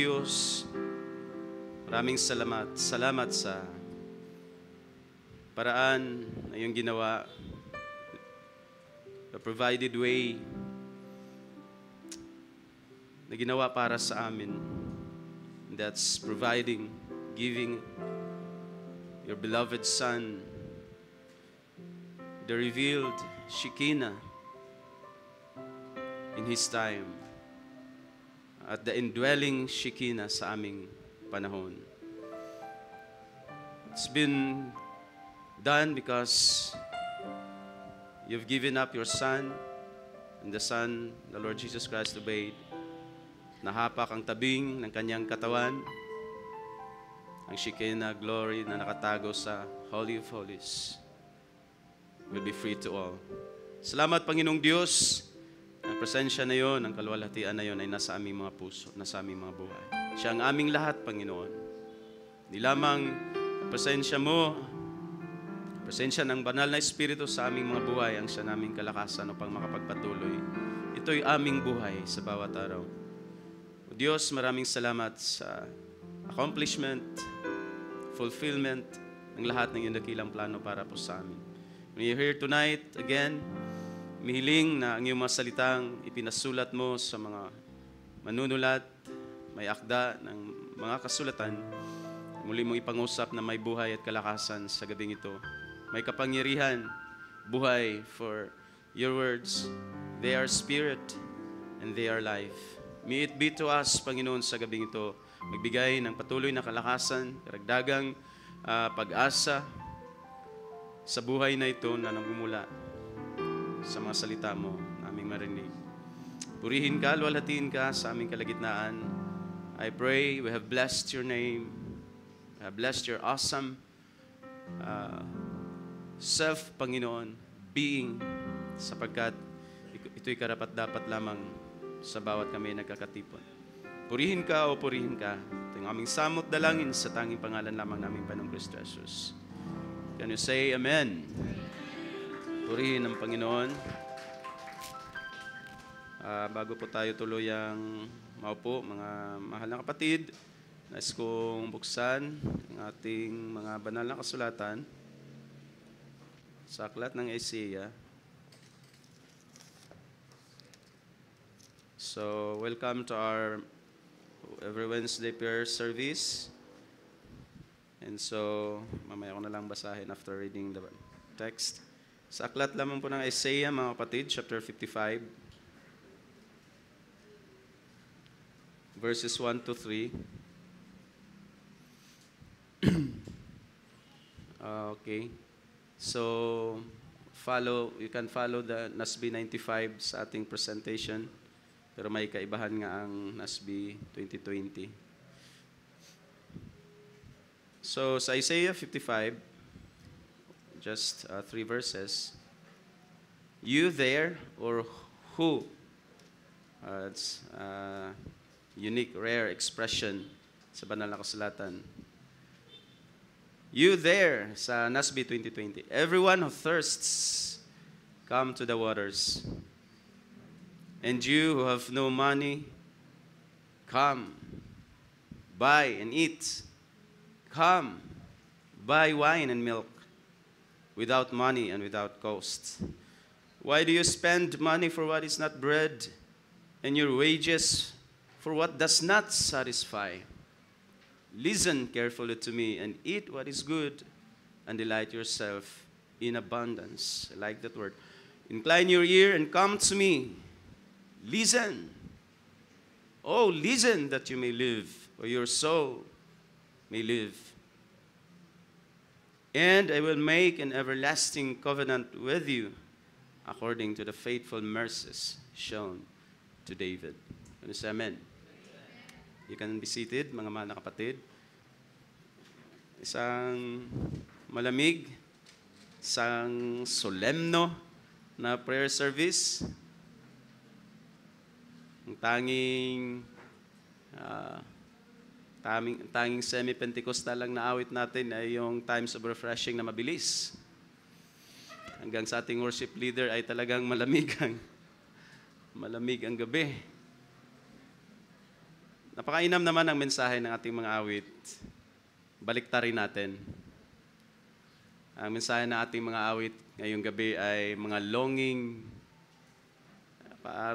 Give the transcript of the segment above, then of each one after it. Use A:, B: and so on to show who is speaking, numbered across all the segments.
A: Diyos, maraming salamat. Salamat sa paraan na iyong ginawa, the provided way na ginawa para sa amin. That's providing, giving your beloved Son, the revealed Shekinah in His time, at the indwelling Shekinah sa aming panahon. It's been done because you've given up your Son, and the Son, the Lord Jesus Christ, obeyed. Nahapak ang tabing ng kanyang katawan, ang Shekinah glory na nakatago sa Holy of Holies will be free to all. Salamat, Panginoong Diyos. Ang presensya na yon, ang kaluwalhatian na yon ay nasa aming mga puso, nasa aming mga buhay. Siya ang aming lahat, Panginoon. Hindi lamang ang presensya mo, presensya ng banal na Espiritu sa aming mga buhay, ang siya naming kalakasan upang makapagpatuloy. Ito'y aming buhay sa bawat araw. O Diyos, maraming salamat sa accomplishment, fulfillment ng lahat ng iyong dakilang plano para po sa amin. When you're here tonight, again, mihiling na ang iyong mga salitang ipinasulat mo sa mga manunulat, may akda ng mga kasulatan, muli mo ipangusap na may buhay at kalakasan sa gabing ito. May kapangyarihan, buhay for your words. They are spirit and they are life. May it be to us, Panginoon, sa gabing ito, magbigay ng patuloy na kalakasan, karagdagang pag-asa sa buhay na ito na nagmumula sa mga salita mo na aming marinig. Purihin ka, luwalhatiin ka sa aming kalagitnaan. I pray we have blessed your name. We have blessed your awesome self, Panginoon, being, sapagkat ito'y karapat-dapat lamang sa bawat kami nagkakatipon. Purihin ka o purihin ka. Ito yung aming samot dalangin sa tanging pangalan lamang namin Panginoong Kristo Jesus. Can you say Amen? Purihin ang Panginoon. Bago po tayo tuluyang maupo, mga mahal na kapatid, nais kong buksan ang ating mga banal na kasulatan sa aklat ng Isaiah. So, welcome to our every Wednesday prayer service. And so, mamaya ko na lang basahin after reading the text. Sa aklat lamang po ng Isaiah, mga kapatid, chapter 55, verses 1 to 3. Okay. So, you can follow the NASB 95 sa ating presentation. Pero may kaibahan nga ang NASB 2020. So, sa Isaiah 55, just 3 verses. You there, or who? It's a unique, rare expression sa banal na kasulatan. You there, sa NASB 2020. Everyone who thirsts, come to the waters. And you who have no money, come, buy and eat. Come, buy wine and milk, without money and without cost. Why do you spend money for what is not bread, and your wages for what does not satisfy? Listen carefully to me and eat what is good, and delight yourself in abundance. I like that word. Incline your ear and come to me. Listen. Oh, listen that you may live, or your soul may live. And I will make an everlasting covenant with you according to the faithful mercies shown to David. Can you say amen? You can be seated, mga mahal na kapatid. Isang malamig, isang solemno na prayer service. Ang tanging semi-Pentecostal lang na awit natin ay yung times of refreshing na mabilis. Hanggang sa ating worship leader ay talagang malamig ang gabi. Napakainam naman ang mensahe ng ating mga awit. Baliktarin natin. Ang mensahe ng ating mga awit ngayong gabi ay mga longing,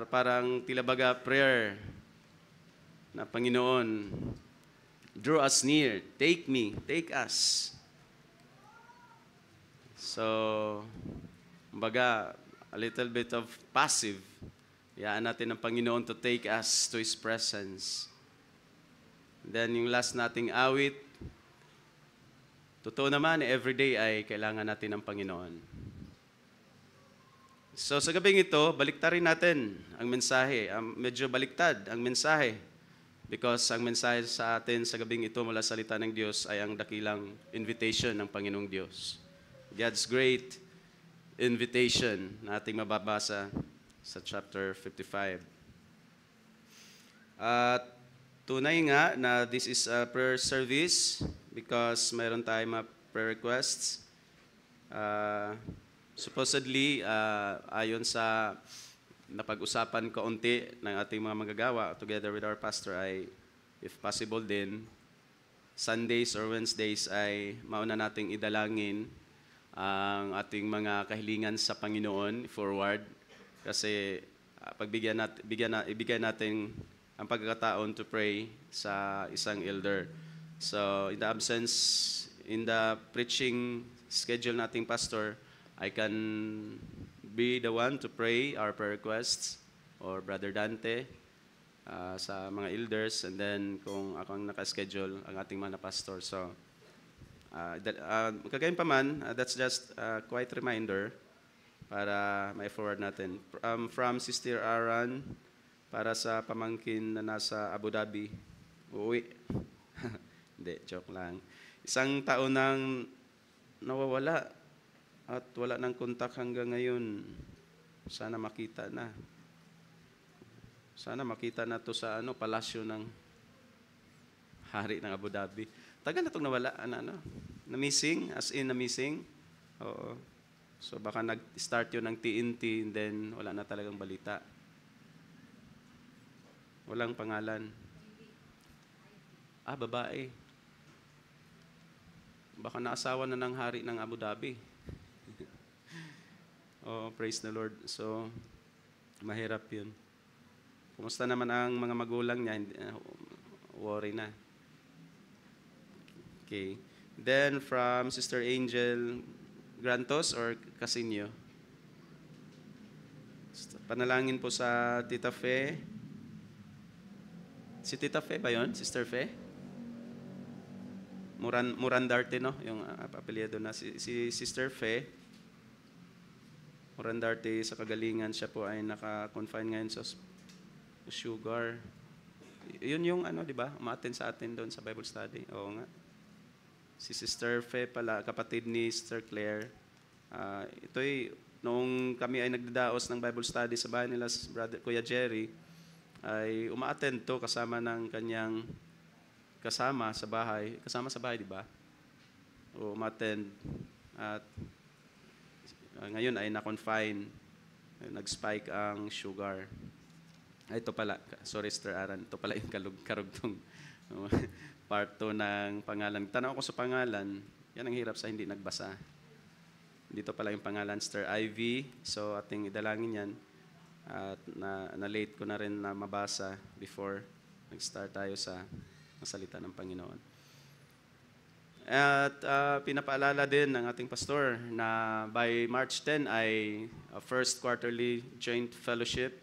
A: parang tila baga prayer na Panginoon, draw us near, take me, take us. So, kumbaga, a little bit of passive. Hayaan natin ang Panginoon to take us to His presence. Then yung last nating awit, totoo naman, everyday ay kailangan natin ng Panginoon. So sa gabing ito, baliktarin natin ang mensahe. Medyo baliktad ang mensahe. Because ang mensahe sa atin sa gabing ito mula sa salita ng Diyos ay ang dakilang invitation ng Panginoong Diyos. God's great invitation na ating mababasa sa chapter 55. At tunay nga na this is a prayer service because mayroon tayong mga prayer requests. Supposedly, ayon sa napag-usapan kaunti ng ating mga manggagawa together with our pastor ay, if possible din, Sundays or Wednesdays ay mauna nating idalangin ang ating mga kahilingan sa Panginoon forward kasi ibigay natin ang pagkakataon to pray sa isang elder. So, in the preaching schedule nating pastor, I can be the one to pray our prayer requests or Brother Dante sa mga elders, and then kung ako ang nakaschedule, ang ating mga pastor. So, kagayon pa man, that's just a quiet reminder para may forward natin. From Sister Aran, para sa pamangkin na nasa Abu Dhabi, uuwi. Hindi, joke lang. Isang taon nang nawawala at wala nang kontak hanggang ngayon. Sana makita na. Sana makita na to sa palasyo ng hari ng Abu Dhabi. Tagal na itong nawala. Na-missing, as in na-missing. Oo. So baka nag-start yun ng TNT and then wala na talagang balita. Walang pangalan. Babae. Baka naasawa na ng hari ng Abu Dhabi. Oh, praise the Lord. So, mahirap yun. Kumusta naman ang mga magulang niya? Worry na. Okay. Then, from Sister Angel Grantos or Casinio. Panalangin po sa Tita Fe. Si Tita Fe ba yun? Sister Fe? Murandarte, no? Yung apelyido na. Si Sister Fe, Murandarte sa kagalingan, siya po ay naka-confine ngayon sa sugar. Yun yung di ba? Umaten sa atin doon sa Bible study. Oo nga. Si Sister Fe pala, kapatid ni Sister Claire. Ito'y, noong kami ay nagdadaos ng Bible study sa bahay nila, Kuya Jerry, ay umaattend to kasama ng kanyang kasama sa bahay, di ba? O umaattend at ngayon ay na-confine, nag-spike ang sugar. Ito pala, sorry Sister Aran, ito pala yung karugtong part 2 ng pangalan. Tanaw ko sa pangalan, yan ang hirap sa hindi nagbasa. Dito pala yung pangalan, Sister Ivy, so ating idalangin yan. At na-late ko na rin na mabasa before nag-start tayo sa salita ng Panginoon. At pinapaalala din ng ating pastor na by March 10 ay first quarterly joint fellowship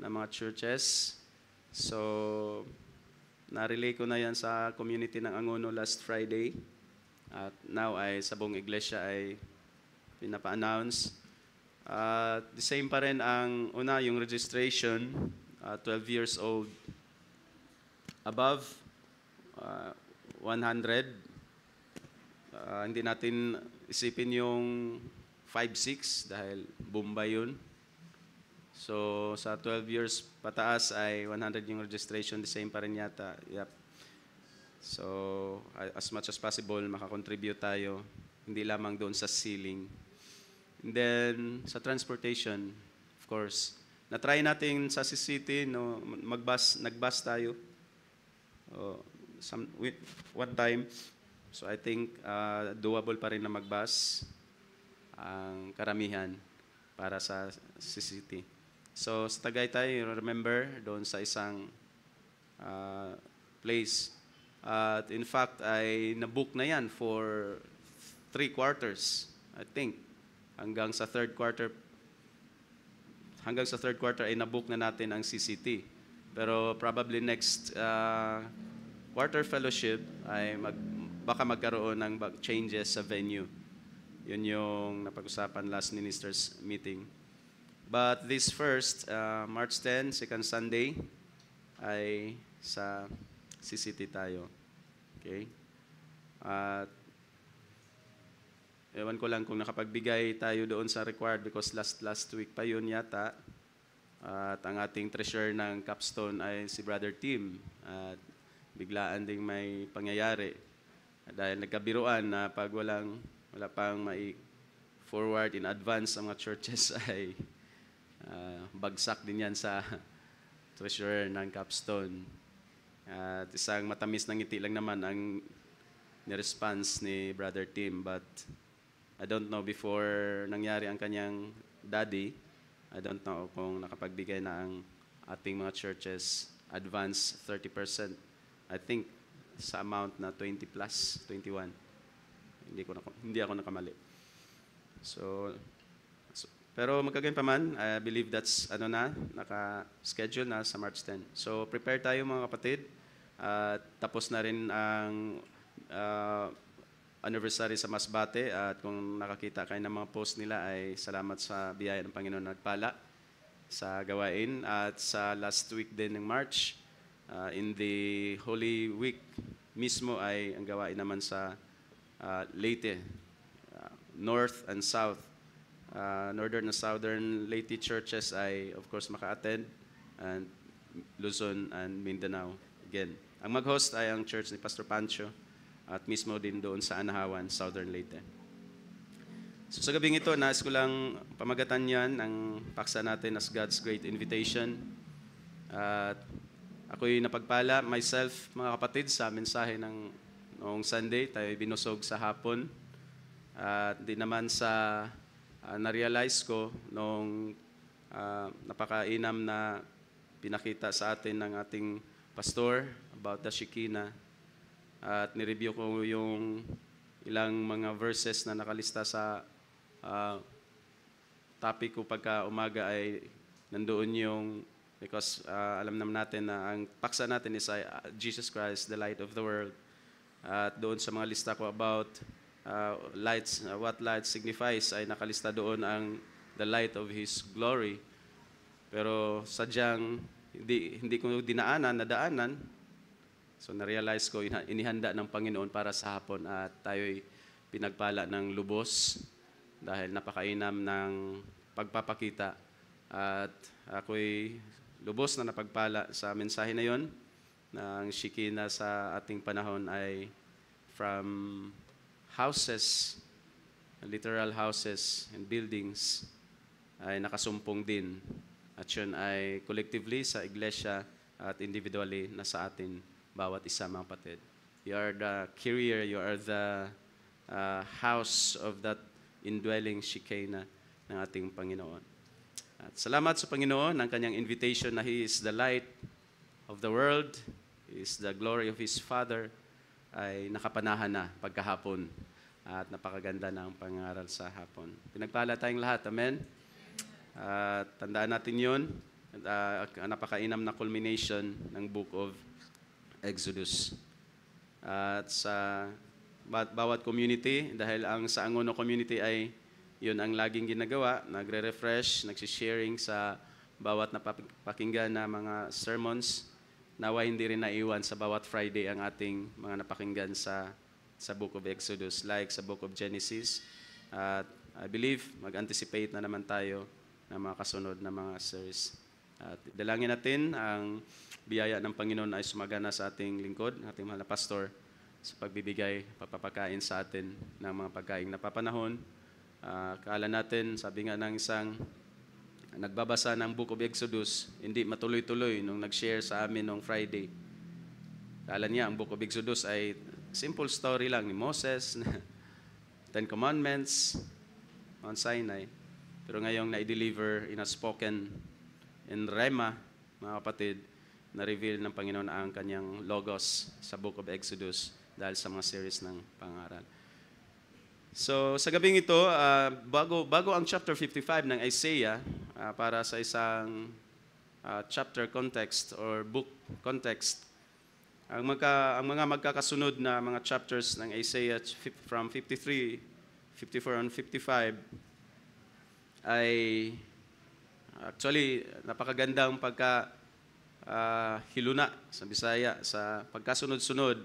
A: ng mga churches. So, na-relay ko na yan sa community ng Angono last Friday. At now ay sa buong iglesia ay pinapa-announce. The same pa rin ang yung registration, 12 years old above, 100. Hindi natin isipin yung 5-6 dahil Bombay yun. So sa 12 years pataas ay 100 yung registration, the same pa rin yata. Yep. So as much as possible makakontribute tayo, hindi lamang doon sa ceiling. And then, sa transportation, of course, na-try natin sa City, no, nag-bus tayo. One time, so I think doable pa rin na magbus ang karamihan para sa CCT. So sa Tagaytay, remember, doon sa isang place. At in fact, ay nabook na yan for 3 quarters, I think. Hanggang sa third quarter ay nabook na natin ang CCT. Pero probably next quarter fellowship ay baka magkaroon ng changes sa venue. Yun yung napag-usapan last ministers meeting. But this first, March 10, second Sunday, ay sa CCT tayo. Okay? At ewan ko lang kung nakapagbigay tayo doon sa required because last week pa yun yata. At ang ating treasurer ng Capstone ay si Brother Tim. At biglaan ding may pangyayari. Dahil nagkabiruan na pag wala pang forward in advance ang mga churches ay bagsak din yan sa treasurer ng Capstone. At isang matamis na ngiti lang naman ang ni-response ni Brother Tim. But I don't know, before nangyari ang kanyang daddy, I don't know kung nakapagbigay na ang ating mga churches advance 30%. I think sa amount na 20 plus, 21. Hindi ako nakamali. So pero magkagayon pa man, I believe that's naka-schedule na sa March 10. So prepare tayo mga kapatid. Tapos na rin ang anniversary sa Masbate at kung nakakita kayo ng mga post nila ay salamat sa biyaya ng Panginoon na nagpala sa gawain. At sa last week din ng March, in the Holy Week mismo ay ang gawain naman sa Leyte, North and South. Northern and Southern Leyte churches ay of course maka-attend, and Luzon and Mindanao again. Ang mag-host ay ang church ni Pastor Pancho at mismo din doon sa Anahawan, Southern Leyte. So sa gabing ito, nais ko lang pamagatan yan ang paksa natin as God's Great Invitation. At ako'y napagpala myself, mga kapatid, sa mensahe ng noong Sunday, tayo binusog sa hapon. At di naman sa na-realize ko noong napakainam na pinakita sa atin ng ating pastor about the Shekinah. At nireview ko yung ilang mga verses na nakalista sa topic ko pagka umaga ay nandoon yung, because alam naman natin na ang paksa natin is Jesus Christ, the light of the world. At doon sa mga lista ko about lights, what light signifies, ay nakalista doon ang the light of His glory. Pero sadyang hindi ko nadaanan. So na-realize ko, inihanda ng Panginoon para sa hapon at tayo'y pinagpala ng lubos dahil napakainam ng pagpapakita. At ako'y lubos na napagpala sa mensahe na yon, na ang Shekinah sa ating panahon ay from houses, literal houses and buildings, ay nakasumpong din. At yun ay collectively sa iglesia at individually na sa atin bawat isa, mga kapatid. You are the carrier, you are the house of that indwelling Shekinah ng ating Panginoon. At salamat sa Panginoon ng kanyang invitation na He is the light of the world, He is the glory of His Father, ay nakapanahan na pagkahapon at napakaganda ng pangaral sa hapon. Pinagpala tayong lahat, amen? At tandaan natin yun, napakainam na culmination ng Book of Exodus. At sa bawat community, dahil ang sa Angono community ay yun ang laging ginagawa, nagre-refresh, nagsisharing sa bawat napakinggan na mga sermons, nawa hindi rin naiwan sa bawat Friday ang ating mga napakinggan sa Book of Exodus, like sa Book of Genesis. At I believe mag-anticipate na naman tayo ng mga kasunod na mga series. At dalangin natin ang biyaya ng Panginoon ay sumagana sa ating lingkod, ating mahal na pastor, sa pagbibigay, pagpapakain sa atin ng mga pagkaing napapanahon. Kaala natin, sabi nga ng isang nagbabasa ng Book of Exodus, hindi matuloy-tuloy nung nag-share sa amin nung Friday. Kala niya ang Book of Exodus ay simple story lang ni Moses, Ten Commandments, Mount Sinai. Pero ngayong na-deliver in a spoken in Rema, mga kapatid, na-reveal ng Panginoon ang kanyang logos sa Book of Exodus dahil sa mga series ng pangaral. So, sa gabing ito, bago ang chapter 55 ng Isaiah, para sa isang chapter context or book context, ang mga magkakasunod na mga chapters ng Isaiah from 53, 54 and 55 ay actually napakagandang hiluna sa Bisaya sa pagkasunod-sunod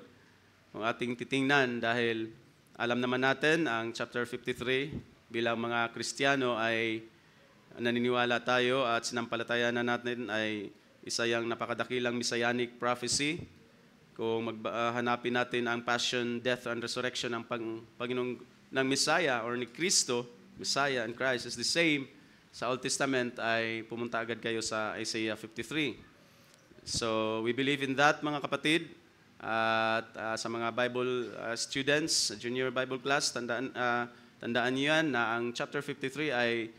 A: ng ating titingnan dahil alam naman natin ang chapter 53 bilang mga Kristiyano ay naniniwala tayo at sinampalatayan na natin ay isa yang napakadakilang messianic prophecy. Kung hanapin natin ang passion, death, and resurrection ng Panginoong ng Messiah or ni Kristo, Messiah and Christ is the same. Sa Old Testament ay pumunta agad kayo sa Isaiah 53. So we believe in that, mga kapatid. At sa mga Bible students, junior Bible class, tandaan niyo yan na ang chapter 53 ay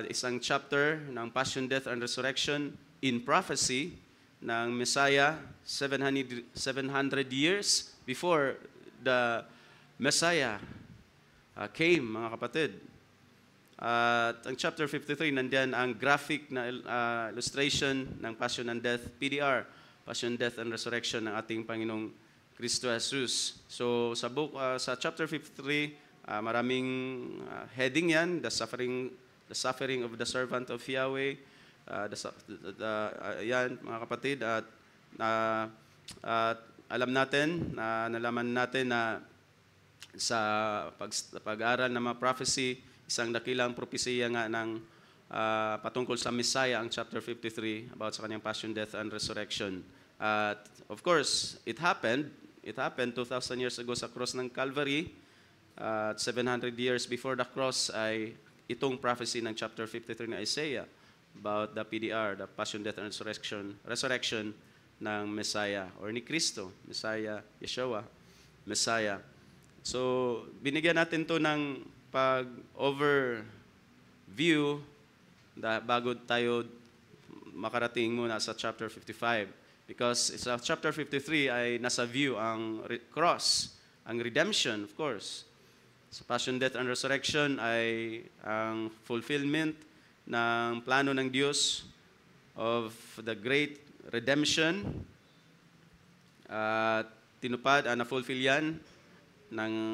A: isang chapter ng passion, death, and resurrection in prophecy ng Messiah 700 years before the Messiah came, mga kapatid. At ang chapter 53, nandiyan ang graphic na illustration ng Passion and Death, PDR, Passion, Death, and Resurrection ng ating Panginoong Kristo Jesus. So sa chapter 53, maraming heading yan, the suffering of the servant of Yahweh, yan, mga kapatid, at alam natin, nalaman natin na sa pag-aaral ng mga prophecy, isang dakilang propesya nga ng patungkol sa Messiah ang chapter 53 about sa kanyang passion, death, and resurrection. At of course, it happened 2,000 years ago sa cross ng Calvary. 700 years before the cross ay itong prophecy ng chapter 53 ng Isaiah about the PDR, the passion, death, and resurrection ng Messiah or ni Kristo, Messiah, Yeshua, Messiah. So, binigyan natin to ng pag-overview bago tayo makarating muna sa chapter 55. Because sa chapter 53 ay nasa view ang cross, ang redemption, of course. Sa passion, death, and resurrection ay ang fulfillment ng plano ng Diyos of the great redemption. Tinupad, na-fulfill yan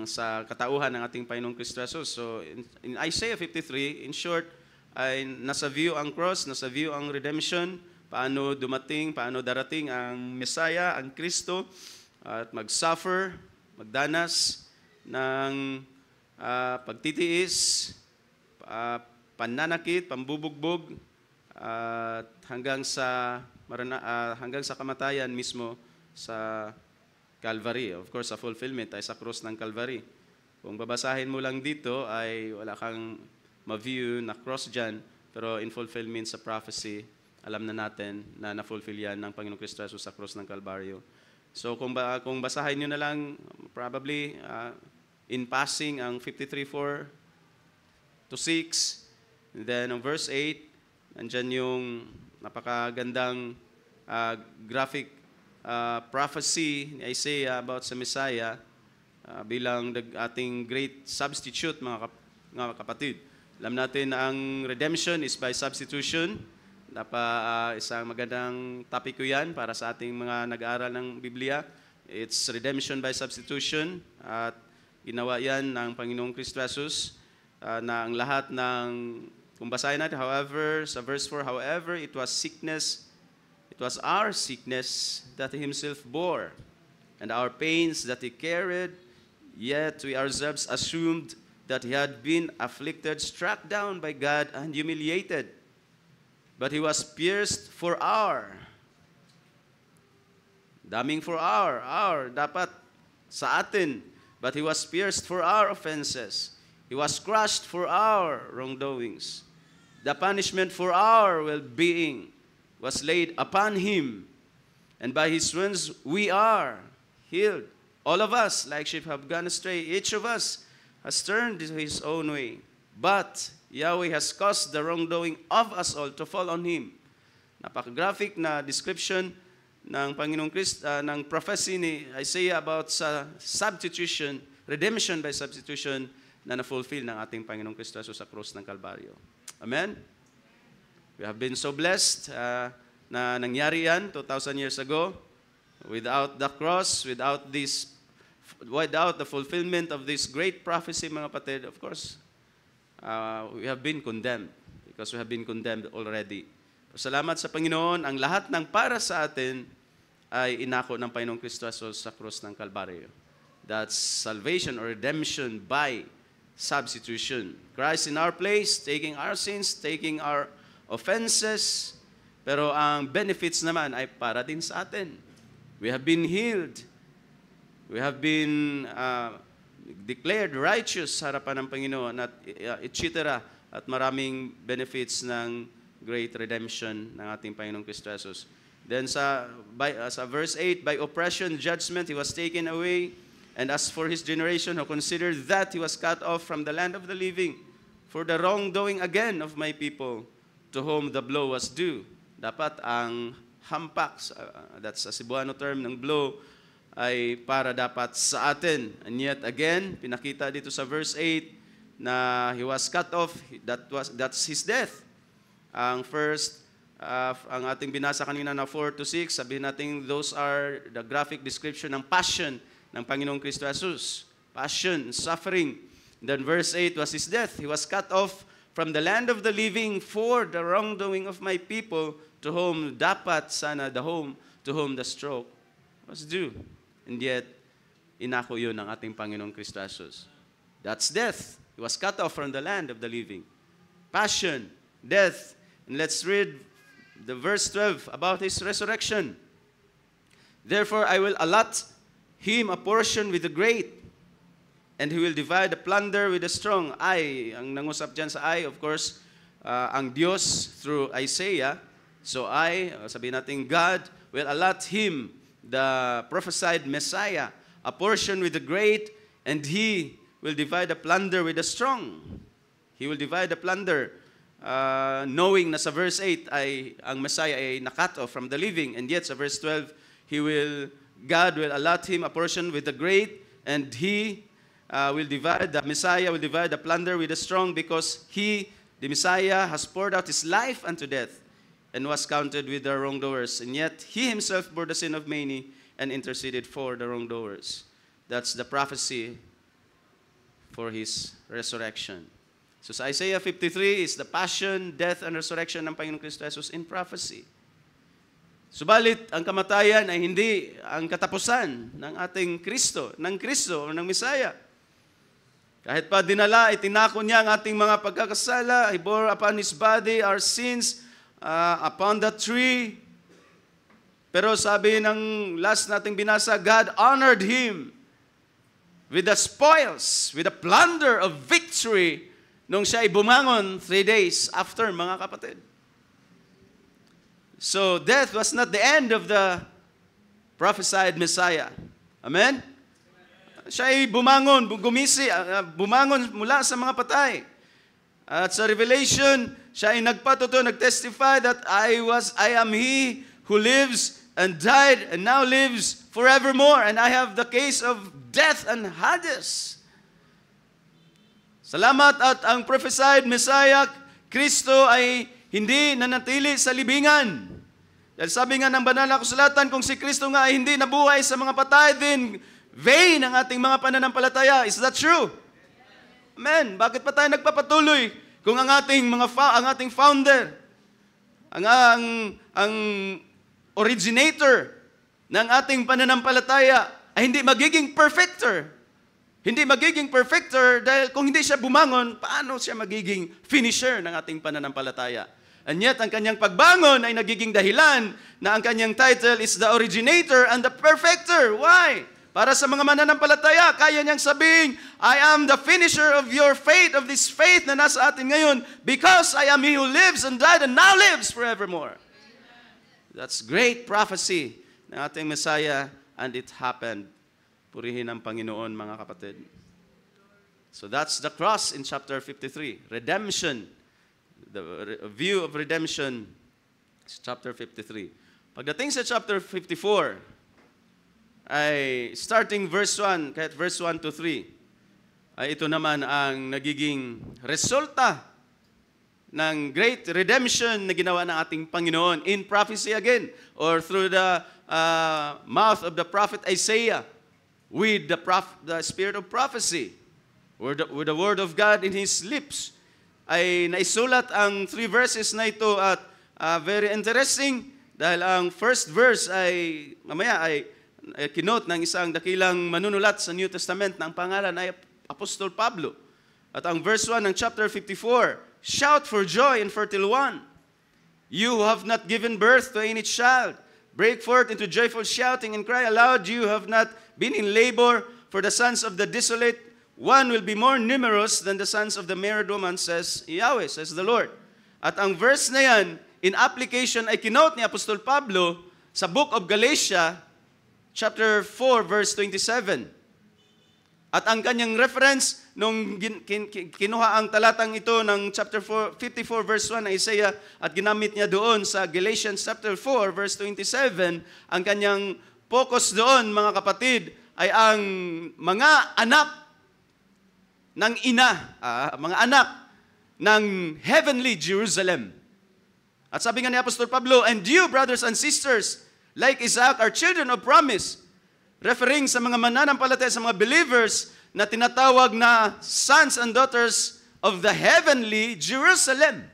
A: sa katauhan ng ating Panginoong Kristo Jesus. So, in Isaiah 53, in short, ay nasa view ang cross, nasa view ang redemption, paano dumating, paano darating ang Messiah, ang Kristo, at mag-suffer, magdanas ng pagtitiis, pananakit, pambubugbog, at hanggang sa kamatayan mismo sa Calvary. Of course, sa fulfillment ay sa cross ng Calvary. Kung babasahin mo lang dito ay wala kang ma-view na cross dyan, pero in fulfillment sa prophecy, alam na natin na na-fulfill yan ng Panginoong Kristo Jesus sa cross ng Calvario. So kung basahin nyo na lang, probably in passing ang 53:4 to 6, and then ang verse 8, nandyan yung napakagandang graphic prophecy ni Isaiah about sa Messiah bilang ating great substitute, mga kapatid. Alam natin na ang redemption is by substitution. Isang magandang topic ko yan para sa ating mga nag-aaral ng Biblia. It's redemption by substitution. At ginawa yan ng Panginoong Kristo Jesus na ang lahat ng, kung basahin natin, however, sa verse 4, however, it was our sickness that He Himself bore, and our pains that He carried, yet we ourselves assumed that He had been afflicted, struck down by God, and humiliated. But He was pierced for dapat sa atin. But He was pierced for our offenses. He was crushed for our wrongdoings. The punishment for our well-being was laid upon Him, and by His wounds we are healed. All of us, like sheep, have gone astray. Each of us has turned to his own way. But Yahweh has caused the wrongdoing of us all to fall on Him. Napaka-graphic na description ng Panginoong Kristo, ng prophecy ni Isaiah about sa substitution, redemption by substitution na na-fulfill ng ating Panginoong Kristo sa krus ng Kalbaryo. Amen? We have been so blessed na nangyari yan 2,000 years ago. Without the cross, without the fulfillment of this great prophecy, mga kapatid, of course, we have been condemned because we have been condemned already. Salamat sa Panginoon, ang lahat ng para sa atin ay inako ng Panginoong Kristo sa krus ng Kalbaryo. That's salvation or redemption by substitution. Christ in our place, taking our sins, taking our offenses, pero ang benefits naman ay para din sa atin. We have been healed. We have been declared righteous sa harapan ng Panginoon at etc. At maraming benefits ng great redemption ng ating Panginoong Kristo Jesus. Then sa verse 8, by oppression, judgment, He was taken away. And as for His generation, who considered that He was cut off from the land of the living, for the wrongdoing again of my people, to whom the blow was due. Dapat ang hampak, that's a Cebuano term ng blow, ay para dapat sa atin. And yet again, pinakita dito sa verse 8 na He was cut off, that's His death. Ang first, ang ating binasa kanina na 4 to 6, sabihin natin those are the graphic description ng passion ng Panginoong Kristo Jesus. Passion, suffering. Then verse 8 was His death. He was cut off from the land of the living for the wrongdoing of my people, to whom dapat sana to whom the stroke was due. And yet, inako yun ng ating Panginoong Kristo Jesus. That's death. He was cut off from the land of the living. Passion, death. And let's read the verse 12 about His resurrection. Therefore, I will allot Him a portion with the great, and He will divide the plunder with the strong. Ang nangusap dyan sa of course, ang Diyos through Isaiah. So sabihin natin, God will allot Him, the prophesied Messiah, a portion with the great, and He will divide the plunder with the strong. He will divide the plunder, knowing na sa verse 8 ay ang Messiah ay nakat off from the living, and yet sa verse 12, God will allot Him a portion with the great, and He the Messiah will divide the plunder with the strong, because He, the Messiah, has poured out His life unto death, and was counted with the wrongdoers. And yet He Himself bore the sin of many, and interceded for the wrongdoers. That's the prophecy for His resurrection. So sa Isaiah 53 is the passion, death, and resurrection ng Panginoong Kristo Jesus in prophecy. Subalit, ang kamatayan ay hindi ang katapusan ng ating Kristo, o ng Messiah. Kahit pa dinala, itinako niya ang ating mga pagkakasala, He bore upon His body our sins upon the tree. Pero sabi ng last nating binasa, God honored Him with the spoils, with the plunder of victory, nung siya ay bumangon 3 days after, mga kapatid. So, death was not the end of the prophesied Messiah. Amen? Siya ay bumangon mula sa mga patay. At sa Revelation, siya ay nagpatuto, nagtestify that I am He who lives and died and now lives forevermore. And I have the case of death and Hades. Salamat, at ang prophesied Messiah, Kristo, ay hindi nanatili sa libingan. Dahil sabi nga ng banal na kasulatan, kung si Kristo nga ay hindi nabuhay sa mga patay, then vain ang ating mga pananampalataya. Is that true? Amen. Bakit pa tayo nagpapatuloy kung ang ating founder, ang originator ng ating pananampalataya ay hindi magiging perfecter? Hindi magiging perfecter dahil kung hindi siya bumangon, paano siya magiging finisher ng ating pananampalataya? And yet, ang kanyang pagbangon ay nagiging dahilan na ang kanyang title is the originator and the perfecter. Why? Para sa mga mananampalataya, kaya niyang sabihin, I am the finisher of your faith, of this faith na nasa atin ngayon, because I am He who lives and died and now lives forevermore. That's great prophecy ng ating Messiah, and it happened Purihin ang Panginoon, mga kapatid. So that's the cross in chapter 53. Redemption. The view of redemption is chapter 53. Pagdating sa chapter 54, ay starting verse 1, kahit verse 1 to 3, ay ito naman ang nagiging resulta ng great redemption na ginawa ng ating Panginoon in prophecy again, or through the mouth of the prophet Isaiah, with the spirit of prophecy, with the word of God in his lips, ay naisulat ang 3 verses na ito at very interesting dahil ang first verse ay mamaya ay kinote ng isang dakilang manunulat sa New Testament na ang pangalan ay Apostol Pablo. At ang verse 1 ng chapter 54, shout for joy and fertile one, you who have not given birth to any child. Break forth into joyful shouting and cry aloud, you have not been in labor, for the sons of the desolate one will be more numerous than the sons of the married woman, says Yahweh, says the Lord. At ang verse na yan, in application ay kinote ni Apostol Pablo sa book of Galatia, chapter 4, verse 27. At ang kanyang reference, nung kinuha ang talatang ito ng chapter 54, verse 1 ng Isaiah, at ginamit niya doon sa Galatians chapter 4, verse 27, ang kanyang focus doon, mga kapatid, ay ang mga anak ng ina, mga anak ng heavenly Jerusalem. At sabi nga ni Apostol Pablo, and you, brothers and sisters, like Isaac, are children of promise, referring sa mga mananampalataya, sa mga believers na tinatawag na sons and daughters of the heavenly Jerusalem.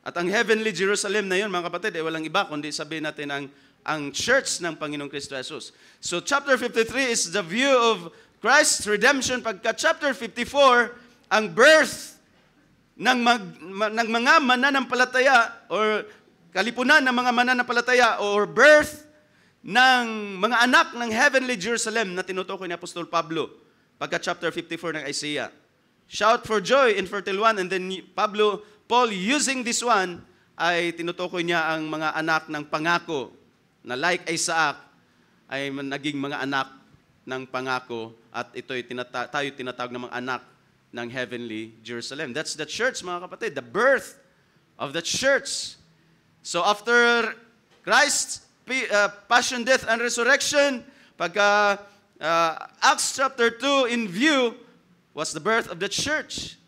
A: At ang heavenly Jerusalem na yun, mga kapatid, ay walang iba kundi sabihin natin ang church ng Panginoong Kristo Jesus. So chapter 53 is the view of Christ's redemption. Pagka chapter 54, ang birth ng mga mananampalataya or kalipunan ng mga mananampalataya or birth ng mga anak ng heavenly Jerusalem na tinutukoy ni Apostol Pablo pagka chapter 54 ng Isaiah. Shout for joy in fertile one, and then Paul using this one ay tinutukoy niya ang mga anak ng pangako na like Isaac ay naging mga anak ng pangako at ito'y tayo tinatawag ng mga anak ng heavenly Jerusalem. That's the church, mga kapatid, the birth of the church. So after Christ's passion, death, and resurrection, pagka Acts chapter 2 in view was the birth of the church.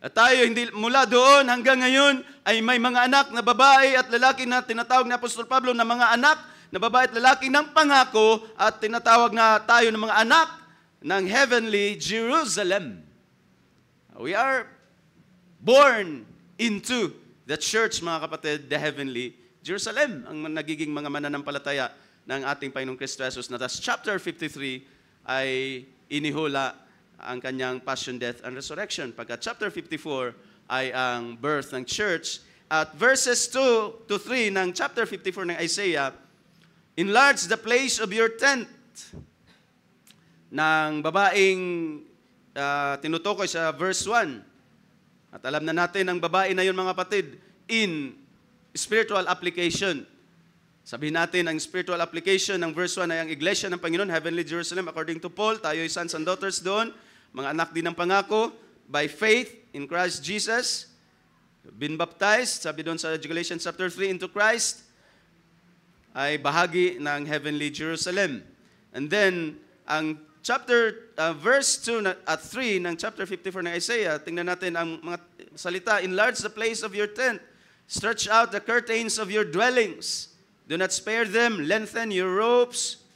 A: At tayo, hindi mula doon hanggang ngayon, ay may mga anak na babae at lalaki na tinatawag ni Apostol Pablo na mga anak na babae at lalaki ng pangako at tinatawag na tayo ng mga anak ng heavenly Jerusalem. We are born into the church, mga kapatid, the heavenly Jerusalem, ang nagiging mga mananampalataya ng ating Panginoong Kristo Jesus. Na tas chapter 53 ay inihula ang kanyang passion, death, and resurrection. Pagka chapter 54 ay ang birth ng church. At verses 2 to 3 ng chapter 54 ng Isaiah, enlarge the place of your tent, ng babaeng tinutukoy sa verse 1. At alam na natin ang babae na yun, mga kapatid, in spiritual application. Sabihin natin, ang spiritual application ng verse 1 ay ang iglesia ng Panginoon, heavenly Jerusalem, according to Paul. Tayo ay sons and daughters doon, mga anak din ng pangako, by faith in Christ Jesus, been baptized, sabi doon sa Galatians chapter 3, into Christ, ay bahagi ng heavenly Jerusalem. And then, ang verse 2 at 3 ng chapter 54 ng Isaiah, tingnan natin ang mga salita, enlarge the place of your tent, stretch out the curtains of your dwellings, do not spare them, lengthen your ropes,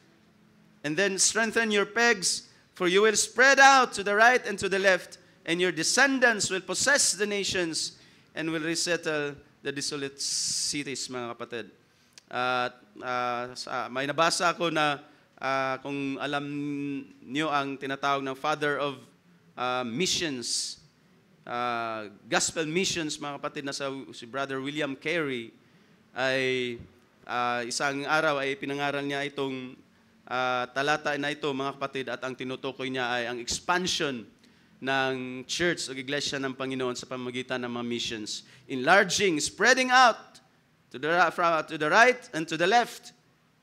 A: and then strengthen your pegs, for you will spread out to the right and to the left, and your descendants will possess the nations and will resettle the desolate cities, mga kapatid. May nabasa ako na kung alam niyo ang tinatawag ng father of missions, gospel missions, mga kapatid, na si Brother William Carey, ay isang araw ay pinangaral niya itong talata na ito, mga kapatid, at ang tinutukoy niya ay ang expansion ng church o iglesia ng Panginoon sa pamamagitan ng mga missions. Enlarging, spreading out to the right and to the left,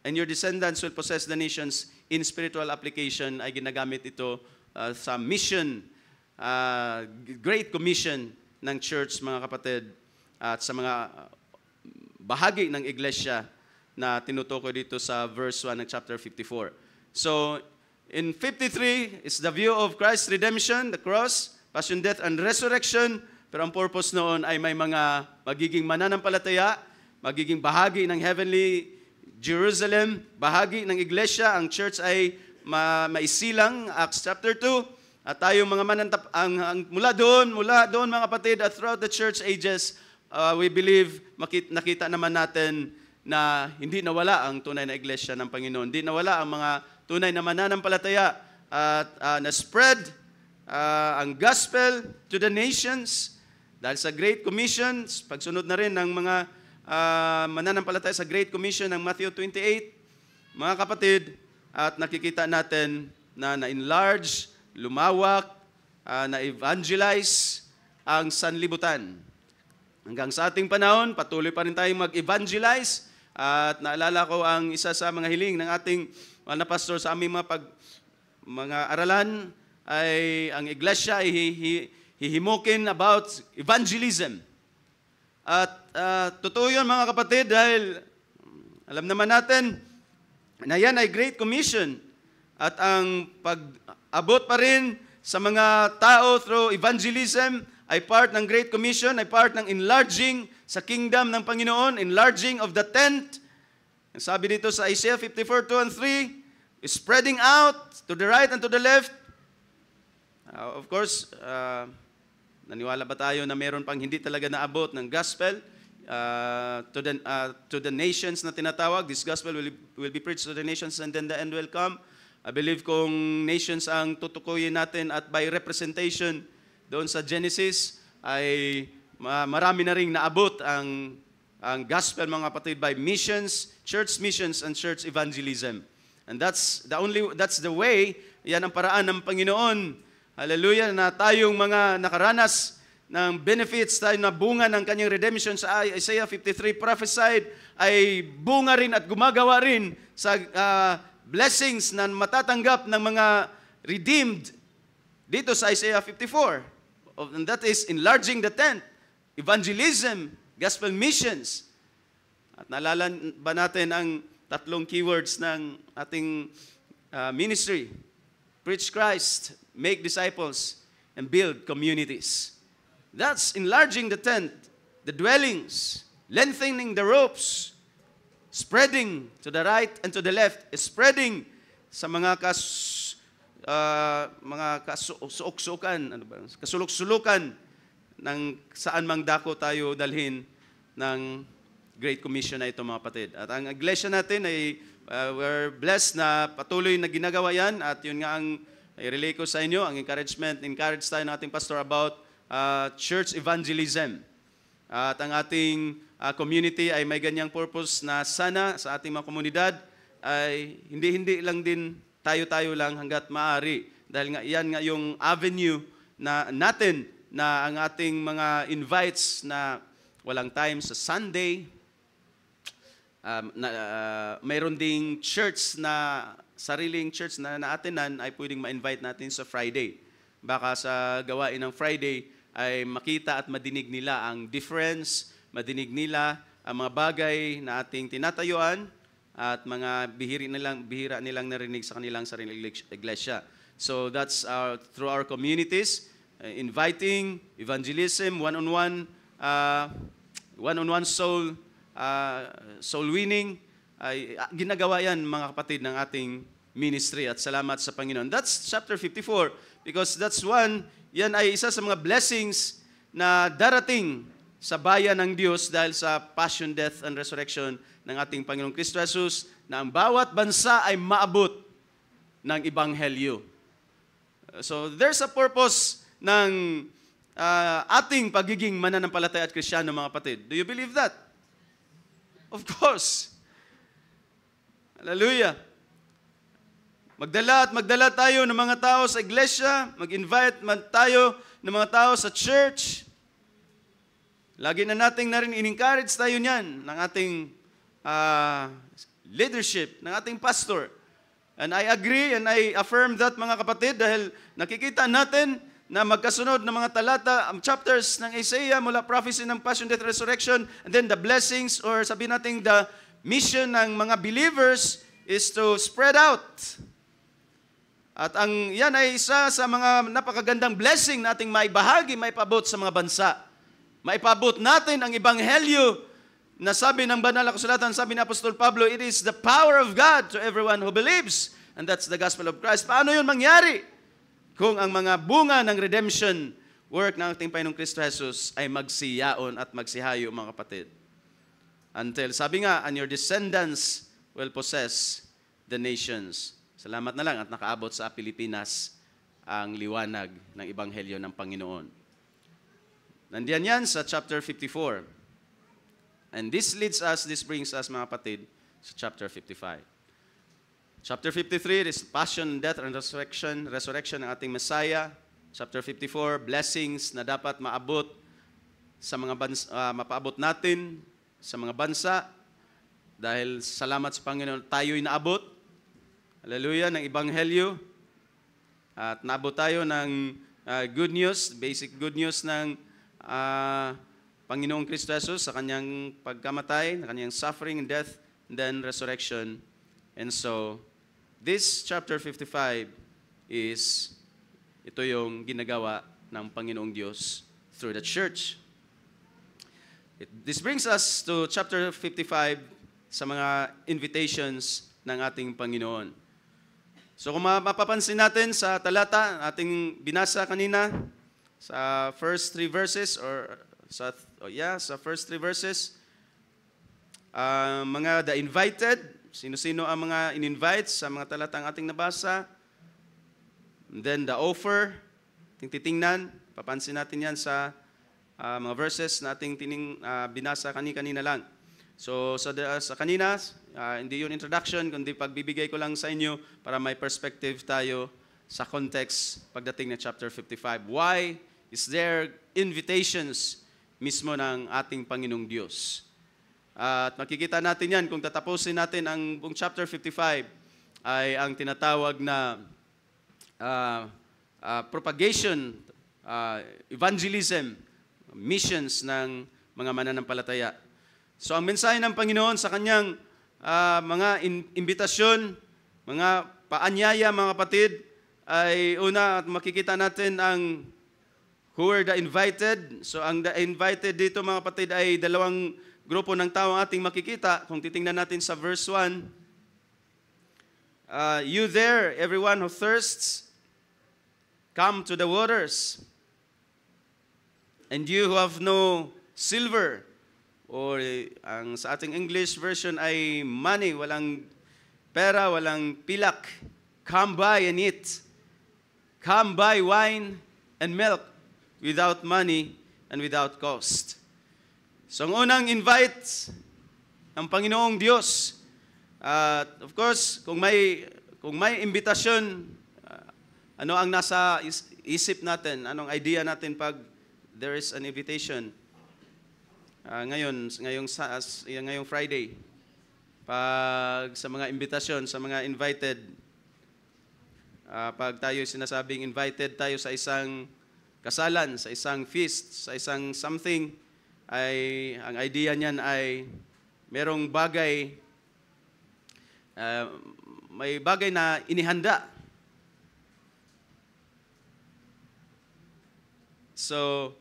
A: and your descendants will possess the nations. In spiritual application ay ginagamit ito sa mission, Great Commission ng church, mga kapatid, at sa mga bahagi ng iglesia na tinutukoy dito sa verse 1 ng chapter 54. So, in 53 is the view of Christ's redemption, the cross, passion, death, and resurrection. Pero ang purpose noon ay may mga magiging mananampalataya, magiging bahagi ng heavenly Jerusalem, bahagi ng iglesia. Ang church ay maisilang, Acts chapter 2. At tayong mga mula doon mga kapatid, at throughout the church ages, we believe, nakita naman natin na hindi nawala ang tunay na iglesia ng Panginoon. Hindi nawala ang mga tunay na mananampalataya at na-spread ang gospel to the nations dahil sa Great Commission, pagsunod na rin ng mga mananampalataya sa Great Commission ng Matthew 28, mga kapatid, at nakikita natin na na-enlarge, lumawak, na-evangelize ang sanlibutan. Hanggang sa ating panahon, patuloy pa rin tayong mag-evangelize. At naalala ko ang isa sa mga hiling ng ating na pastor sa aming mga aralan ay ang iglesia ay hihimukin about evangelism. At totoo yun, mga kapatid, dahil alam naman natin na yan ay Great Commission. At ang pag-abot pa rin sa mga tao through evangelism ay part ng Great Commission, ay part ng enlarging sa kingdom ng Panginoon, enlarging of the tent. Sabi dito sa Isaiah 54:2 and 3, spreading out to the right and to the left. Of course, naniwala ba tayo na meron pang hindi talaga naabot ng gospel to the nations na tinatawag? This gospel will be preached to the nations and then the end will come. I believe kung nations ang tutukuyin natin at by representation doon sa Genesis ay marami na ring naabot ang gospel, mga kapatid, by missions, and church evangelism. And that's the way, yan ang paraan ng Panginoon. Hallelujah, na tayong mga nakaranas ng benefits, tayo na bunga ng kanyang redemption sa Isaiah 53 prophesied, ay bunga rin at gumagawa rin sa blessings na matatanggap ng mga redeemed dito sa Isaiah 54. And that is enlarging the tent, evangelism, gospel missions. At naalala ba natin ang tatlong keywords ng ating ministry? Preach Christ, make disciples, and build communities. That's enlarging the tent, the dwellings, lengthening the ropes, spreading to the right and to the left, spreading sa mga kasuluk-sulukan ng saan mang dako tayo dalhin ng Great Commission na ito, mga kapatid. At ang iglesia natin ay we're blessed na patuloy na ginagawa yan, at yun nga ang i-relay ko sa inyo, ang encourage tayo ng ating pastor about church evangelism. At ang ating community ay may ganyang purpose na sana sa ating mga komunidad ay hindi lang din tayo lang hanggat maaari. Dahil nga yan nga yung avenue na natin na ang ating mga invites na walang time sa Sunday, mayroon ding church na sariling church na naatinan ay pwedeng ma-invite natin sa Friday. Baka sa gawain ng Friday ay makita at madinig nila ang difference, madinig nila ang mga bagay na ating tinatayuan at mga bihira nilang narinig sa kanilang sariling iglesia. So that's through our communities, inviting, evangelism, one-on-one soul winning, ay ginagawa yan, mga kapatid, ng ating ministry, at salamat sa Panginoon. That's chapter 54 because that's yan ay isa sa mga blessings na darating sa bayan ng Diyos dahil sa passion, death, and resurrection ng ating Panginoong Kristo Jesus, na ang bawat bansa ay maabot ng Ebanghelyo. So there's a purpose ng ating pagiging mananampalataya at Kristiyano, mga kapatid. Do you believe that? Of course. Hallelujah. Magdala tayo ng mga tao sa iglesia, mag-invite tayo ng mga tao sa church. Lagi na nating in-encourage tayo niyan ng ating leadership, ng ating pastor. And I agree and I affirm that, mga kapatid, dahil nakikita natin na magkasunod ng mga talata, chapters ng Isaiah mula prophecy ng Passion, Death, Resurrection, and then the blessings, or sabihin natin the mission ng mga believers is to spread out. At yan ay isa sa mga napakagandang blessing na ating maibahagi, maipabot sa mga bansa. Maipabot natin ang ebanghelyo na sabi ng banal na kasulatan, sabi ni Apostol Pablo, it is the power of God to everyone who believes. And that's the gospel of Christ. Paano yun mangyari? Kung ang mga bunga ng redemption work ng ating Panginoong Kristo Jesus ay magsiyaon at magsihayo, mga kapatid. Until, sabi nga, and your descendants will possess the nations. Salamat na lang at nakaabot sa Pilipinas ang liwanag ng Ebanghelyo ng Panginoon. Nandiyan yan sa chapter 54. And this brings us, mga kapatid, sa chapter 55. Chapter 53 is passion, death, and resurrection ng ating Messiah. Chapter 54, blessings na dapat maabot sa mga mapaabot natin sa mga bansa. Dahil salamat sa Panginoon, tayo'y naabot. Hallelujah, ng Ebanghelyo. At naabot tayo ng good news, basic good news ng Panginoong Kristo Jesus sa kanyang pagkamatay, na kanyang suffering and death, and then resurrection. And so, this chapter 55 is, ito yung ginagawa ng Panginoong Diyos through the church. This brings us to chapter 55 sa mga invitations ng ating Panginoon. So kung mapapansin natin sa talata, ating binasa kanina, sa first three verses, sa first three verses, mga the invited, sino-sino ang mga in-invite sa mga talatang ating nabasa. And then the offer, titingnan, papansin natin yan sa mga verses na ating binasa kanina lang. So sa kanina, hindi yun introduction, kundi pagbibigay ko lang sa inyo para may perspective tayo sa context pagdating na chapter 55. Why is there invitations mismo ng ating Panginoong Diyos? At makikita natin yan kung tatapusin natin ang buong chapter 55 ay ang tinatawag na propagation, evangelism, missions ng mga mananampalataya. So ang mensahe ng Panginoon sa kanyang mga imbitasyon, mga paanyaya, mga kapatid, ay una at makikita natin ang who are the invited. So ang the invited dito, mga kapatid, ay dalawang grupo ng tao ang ating makikita. Kung titingnan natin sa verse 1, you there, everyone who thirsts, come to the waters. And you who have no silver, or ang sa ating English version ay money, walang pera, walang pilak, come buy and eat. Come buy wine and milk without money and without cost. So ang unang invite ng Panginoong Diyos, of course, kung may imbitasyon, ano ang nasa isip natin, anong idea natin pag there is an invitation? Ngayong Friday, pag sa mga imbitasyon, sa mga invited, pag tayo sinasabing invited tayo sa isang kasalan, sa isang feast, sa isang something, ay ang idea niyan ay merong bagay, may bagay na inihanda. So,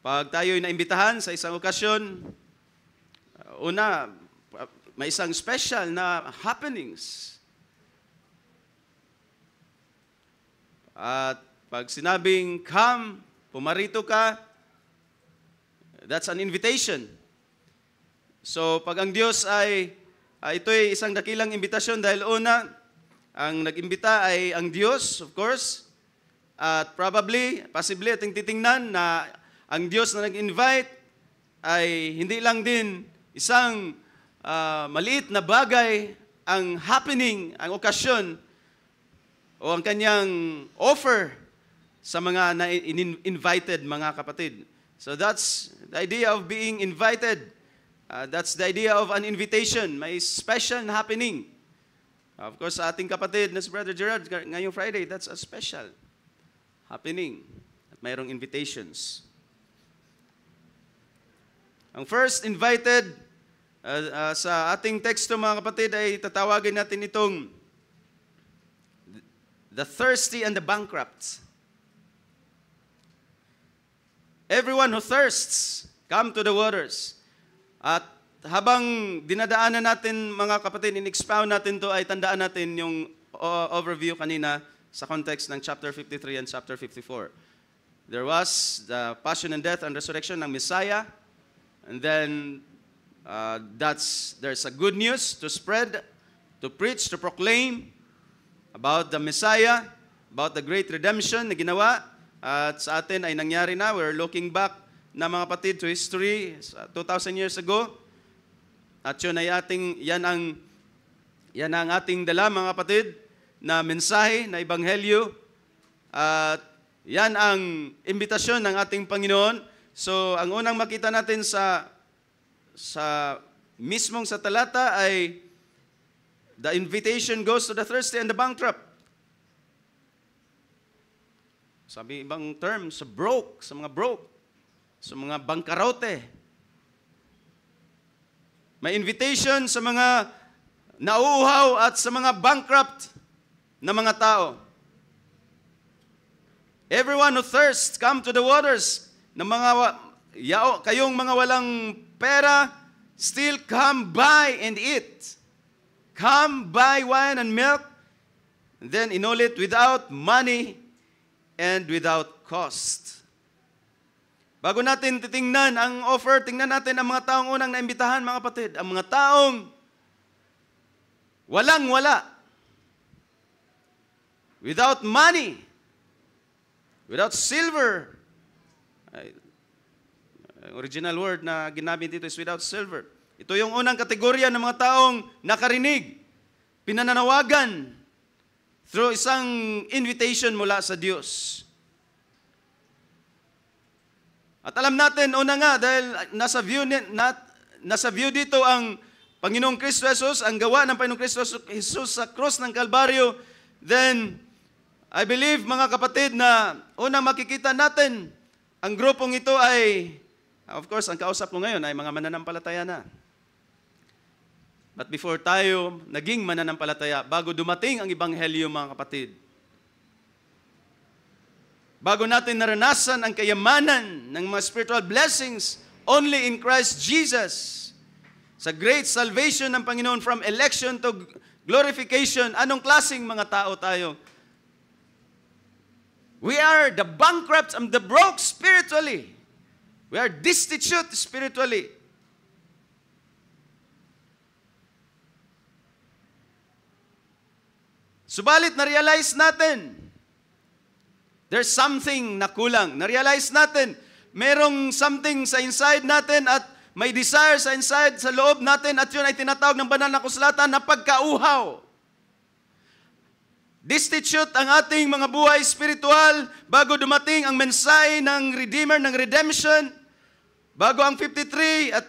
A: pag tayo'y naimbitahan sa isang okasyon, una, may isang special na happenings. At pag sinabing, come, pumarito ka, that's an invitation. So, pag ang Diyos ay, ito'y isang dakilang imbitasyon dahil una, ang nag-imbita ay ang Diyos, of course, at possibly, ating titingnan na ang Diyos na nag-invite ay hindi lang din isang maliit na bagay ang happening, ang okasyon, o ang kanyang offer sa mga invited mga kapatid. So that's the idea of being invited. That's the idea of an invitation. May special na happening. Of course, sa ating kapatid na si Brother Gerard, ngayong Friday, that's a special happening. At mayroong invitations. Ang first invited sa ating teksto, mga kapatid, ay tatawagin natin itong the thirsty and the bankrupt. Everyone who thirsts, come to the waters. At habang dinadaanan natin, mga kapatid, in-expound natin to, ay tandaan natin yung overview kanina sa context ng chapter 53 and chapter 54. There was the passion and death and resurrection ng Messiah. And then, there's a good news to spread, to preach, to proclaim about the Messiah, about the great redemption na ginawa. At sa atin ay nangyari na. We're looking back na mga kapatid to history 2,000 years ago. At yun ay yan ang ating dala, mga kapatid, na mensahe, na ebanghelyo. At yan ang imbitasyon ng ating Panginoon. So, ang unang makita natin sa mismong sa talata ay the invitation goes to the thirsty and the bankrupt. Sabi ibang term, sa mga broke, sa mga bangkarote. May invitation sa mga nauuhaw at sa mga bankrupt na mga tao. Everyone who thirsts, come to the waters. Na kayong mga walang pera, still come buy and eat. Come buy wine and milk, and then inulit, without money and without cost. Bago natin titingnan ang offer, tingnan natin ang mga taong unang naimbitahan, mga kapatid. Ang mga taong walang-wala. Without money. Without silver. Original word na ginamit dito is without silver. Ito yung unang kategorya ng mga taong nakarinig, pinananawagan through isang invitation mula sa Diyos. At alam natin, una nga, dahil nasa view dito ang Panginoong Kristo Jesus, ang gawa ng Panginoong Kristo Jesus sa cross ng Kalbaryo, then I believe, mga kapatid, na unang makikita natin, ang grupong ito ay, of course, ang kausap ko ngayon ay mga mananampalataya na. But before tayo naging mananampalataya, bago dumating ang Ebanghelyo, mga kapatid, bago natin naranasan ang kayamanan ng mga spiritual blessings only in Christ Jesus, sa great salvation ng Panginoon from election to glorification, anong klaseng mga tao tayo? We are the bankrupt and the broke spiritually. We are destitute spiritually. Subalit, na-realize natin, there's something na kulang. Na-realize natin, merong something sa inside natin at may desire sa inside, sa loob natin, at yun ay tinatawag ng banal na kasulatan na pagkauhaw. Destitute ang ating mga buhay spiritual bago dumating ang mensahe ng Redeemer, ng redemption. Bago ang 53 at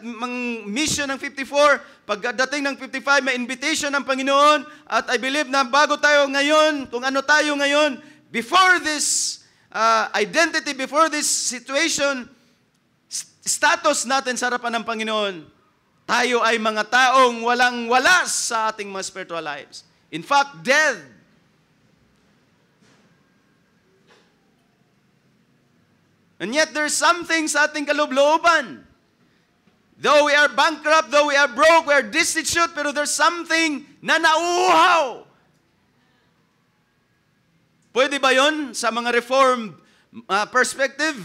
A: mission ng 54, pagdating ng 55, may invitation ng Panginoon. At I believe na bago tayo ngayon, kung ano tayo ngayon, before this identity, before this situation, status natin sa harapan ng Panginoon, tayo ay mga taong walang-wala sa ating mga spiritual lives. In fact, dead. And yet, there's something sa ating kaloob-looban. Though we are bankrupt, though we are broke, we are destitute, pero there's something na nauuhaw. Pwede ba yon sa mga Reformed perspective?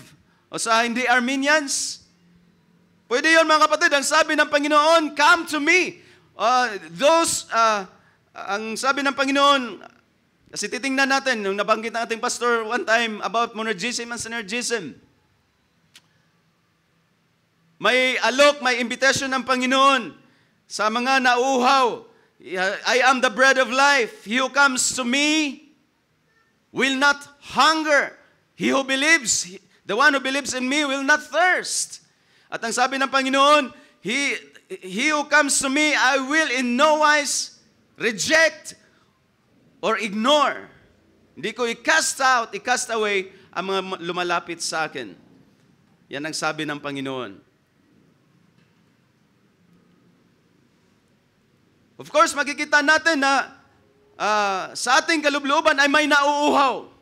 A: O sa hindi Arminians? Pwede yon, mga kapatid. Ang sabi ng Panginoon, come to me. Ang sabi ng Panginoon, kasi titingnan natin, nung nabanggit ng ating pastor one time about monergism and synergism. May alok, may invitation ng Panginoon sa mga nauuhaw. I am the bread of life. He who comes to me will not hunger. He who believes The one who believes in me will not thirst. At ang sabi ng Panginoon, He who comes to me, I will in no wise reject or ignore. Hindi ko i-cast out, i-cast away ang mga lumalapit sa akin. Yan ang sabi ng Panginoon. Of course, makikita natin na sa ating kalubluban ay may nauuhaw.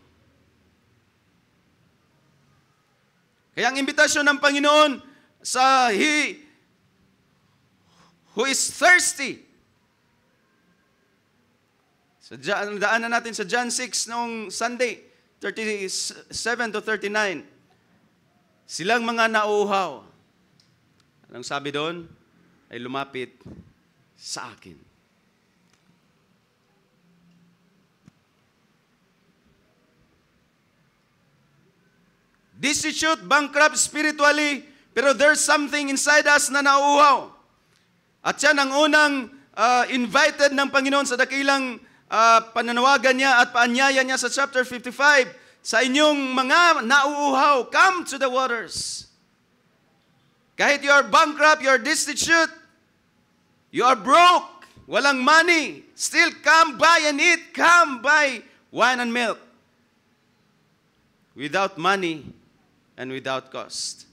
A: Kaya ang imbitasyon ng Panginoon sa He who is thirsty. Daanan natin sa John 6 noong Sunday, 37 to 39. Silang mga nauuhaw. Anong sabi doon? Ay lumapit sa akin. Destitute, bankrupt spiritually, pero there's something inside us na nauuhaw. At yan ang unang invited ng Panginoon sa dakilang pananawagan niya at paanyaya niya sa chapter 55. Sa inyong mga nauuhaw, come to the waters. Kahit you are bankrupt, you are destitute, you are broke, walang money, still come buy and eat, come buy wine and milk. Without money and without cost.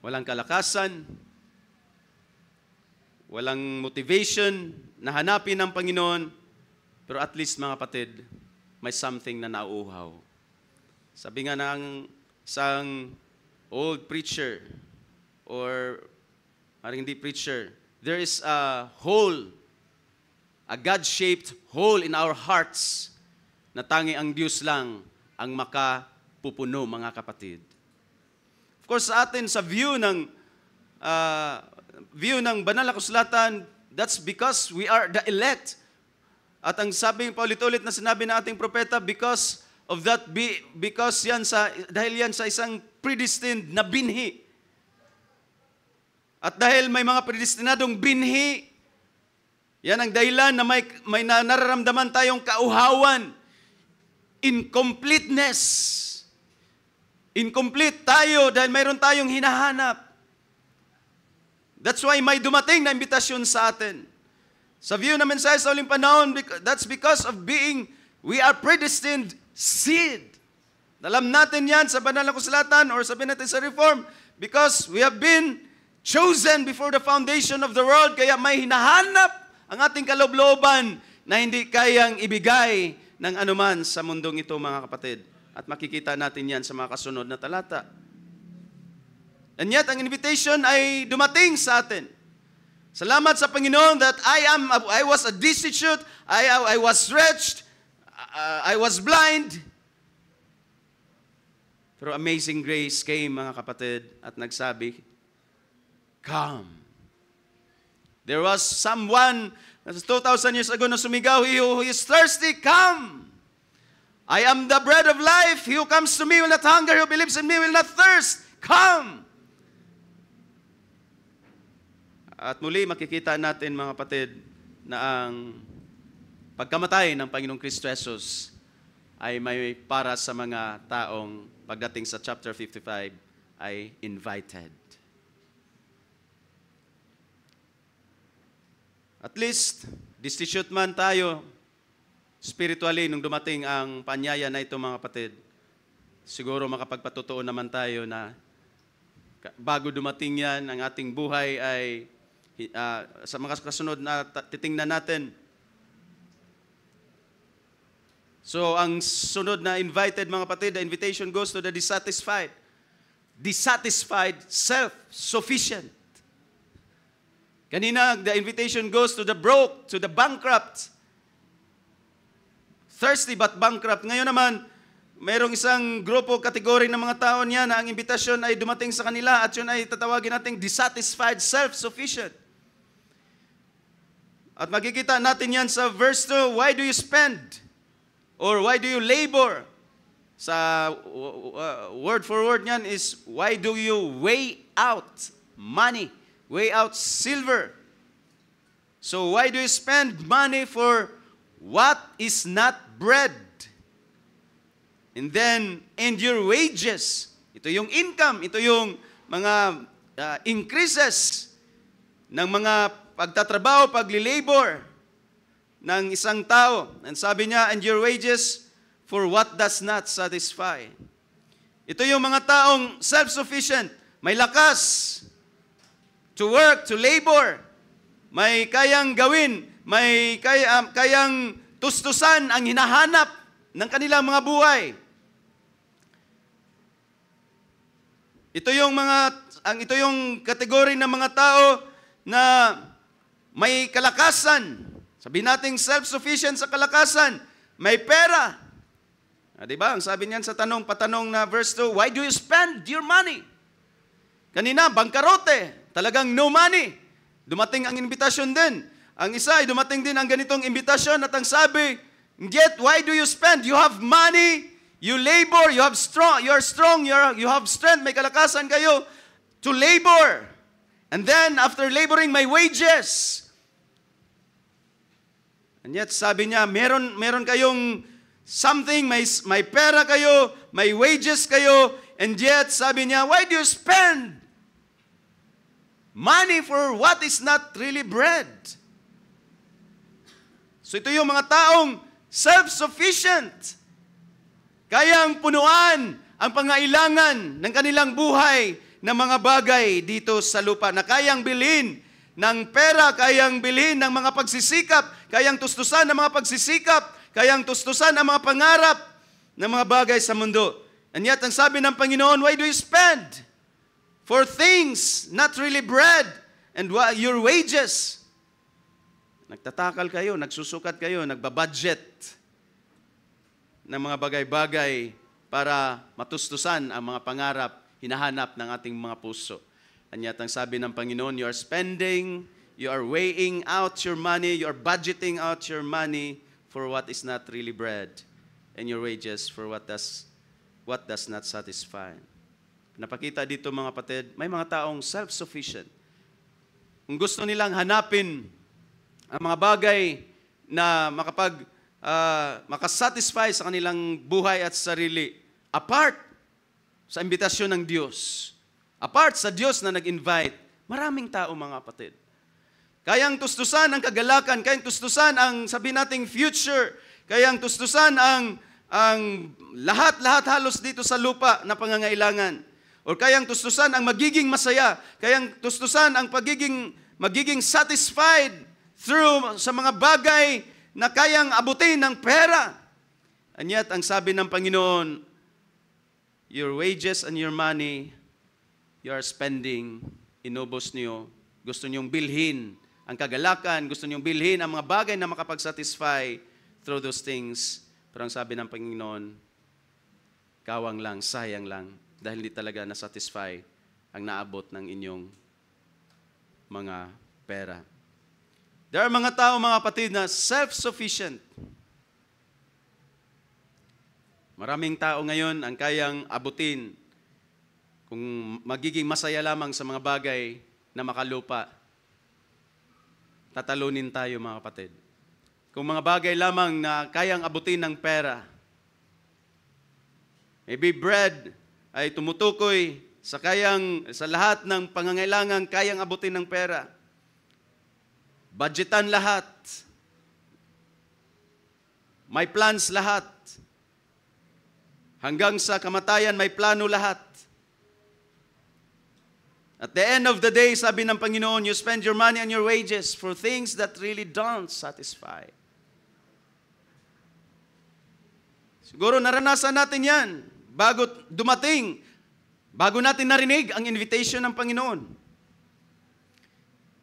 A: Walang kalakasan, walang motivation na hanapin ng Panginoon, pero at least mga kapatid, may something na nauuhaw. Sabi nga ng isang old preacher or hindi preacher, there is a hole, a God-shaped hole in our hearts na tanging ang Diyos lang ang makapupuno, mga kapatid. Of course, sa atin, sa view ng banal na kasulatan, that's because we are the elect. At ang sabi paulit-ulit na sinabi ng ating propeta, because dahil yan sa isang predestined na binhi. At dahil may mga predestinadong binhi, yan ang dahilan na may nararamdaman tayong kauhawan, incompleteness. Incomplete tayo dahil mayroon tayong hinahanap. That's why may dumating na imbitasyon sa atin. Sa view na mensahe sa uling panahon, that's because of we are predestined seed. Alam natin yan sa banal na kasulatan or sabihin natin sa Reform, because we have been chosen before the foundation of the world, kaya may hinahanap ang ating kaloob-looban na hindi kayang ibigay ng anuman sa mundong ito, mga kapatid. At makikita natin yan sa mga kasunod na talata. And yet, ang invitation ay dumating sa atin. Salamat sa Panginoon that I was a destitute, I was wretched, I was blind. Pero amazing grace came, mga kapatid, at nagsabi, come. There was someone 2,000 years ago na sumigaw, he who is thirsty, come. I am the bread of life. He who comes to me will not hunger. He who believes in me will not thirst. Come. At muli makikita natin, mga kapatid, na ang pagkamatay ng Panginoong Kristo Jesus ay may para sa mga taong pagdating sa chapter 55 ay invited. At least, destitute man tayo spiritually nung dumating ang panyaya na ito, mga kapatid. Siguro makapagpatotoo naman tayo na bago dumating yan, ang ating buhay ay sa mga kasunod na titingnan natin. So, ang sunod na invited, mga kapatid, the invitation goes to the dissatisfied. Dissatisfied, self-sufficient. Kanina, the invitation goes to the broke, to the bankrupt. Thirsty but bankrupt. Ngayon naman, mayroong isang grupo, kategory ng mga tao niya na ang imbitasyon ay dumating sa kanila at yun ay tatawagin nating dissatisfied, self-sufficient. At makikita natin yan sa verse 2, why do you spend? Or why do you labor? Sa word for word niyan is, why do you weigh out money? Weigh out silver. So why do you spend money for what is not bread? And then, and your wages. Ito yung income, ito yung mga increases ng mga pagtatrabaho, pagli-labor ng isang tao. And sabi niya, and your wages for what does not satisfy. Ito yung mga taong self-sufficient, may lakas to work, to labor, may kayang gawin, may kayang tustusan ang hinahanap ng kanilang mga buhay. Ito yung kategory ng mga tao na may kalakasan. Sabihin natin self-sufficient sa kalakasan, may pera. Diba? Ang sabi niyan sa patanong na verse 2, why do you spend your money? Kanina, bangkarote, talagang no money. Dumating ang invitasyon din. Ang isa ay dumating din ang ganitong invitasyon at ang sabi, yet why do you spend? You have money, you labor, you are strong, you have strength, may kalakasan kayo to labor. And then, after laboring, may wages. And yet, sabi niya, meron kayong something, may pera kayo, may wages kayo, and yet, sabi niya, why do you spend money for what is not really bread? So ito yung mga taong self-sufficient. Kayang punuan ang pangailangan ng kanilang buhay ng mga bagay dito sa lupa na kayang bilhin ng pera, kayang bilhin ng mga pagsisikap, kayang tustusan ng mga pagsisikap, kayang tustusan ang mga pangarap ng mga bagay sa mundo. And yet, ang sabi ng Panginoon, why do you spend for things not really bread and your wages? Nagtatakal kayo, nagsusukat kayo, nagbabudget ng mga bagay-bagay para matustusan ang mga pangarap, hinahanap ng ating mga puso. And yet, ang sabi ng Panginoon, you are spending, you are weighing out your money, you are budgeting out your money for what is not really bread, and your wages for what does not satisfy. Napakita dito mga kapatid, may mga taong self-sufficient. Kung gusto nilang hanapin ang mga bagay na makasatisfy sa kanilang buhay at sarili, apart sa imbitasyon ng Diyos, apart sa Diyos na nag-invite, maraming tao mga kapatid. Kayang tustusan ang kagalakan, kayang tustusan ang sabihin nating future, kayang tustusan ang lahat halos dito sa lupa na pangangailangan. O kayang tustusan ang magiging masaya, kayang tustusan ang magiging satisfied through sa mga bagay na kayang abutin ng pera. And yet, ang sabi ng Panginoon, your wages and your money, you are spending, inubos niyo, gusto niyong bilhin ang kagalakan, gusto niyong bilhin ang mga bagay na makapag-satisfy through those things. Pero ang sabi ng Panginoon, kawang lang, sayang lang, dahil hindi talaga na-satisfy ang naabot ng inyong mga pera. There are mga tao, mga kapatid, na self-sufficient. Maraming tao ngayon ang kayang abutin kung magiging masaya lamang sa mga bagay na makalupa. Tatalunin tayo, mga kapatid. Kung mga bagay lamang na kayang abutin ng pera, maybe bread ay tumutukoy sa lahat ng pangangailangan kayang abutin ng pera. Budgetan lahat. May plans lahat. Hanggang sa kamatayan, may plano lahat. At the end of the day, sabi ng Panginoon, you spend your money and your wages for things that really don't satisfy. Siguro naranasan natin yan bago dumating, bago natin narinig ang invitation ng Panginoon.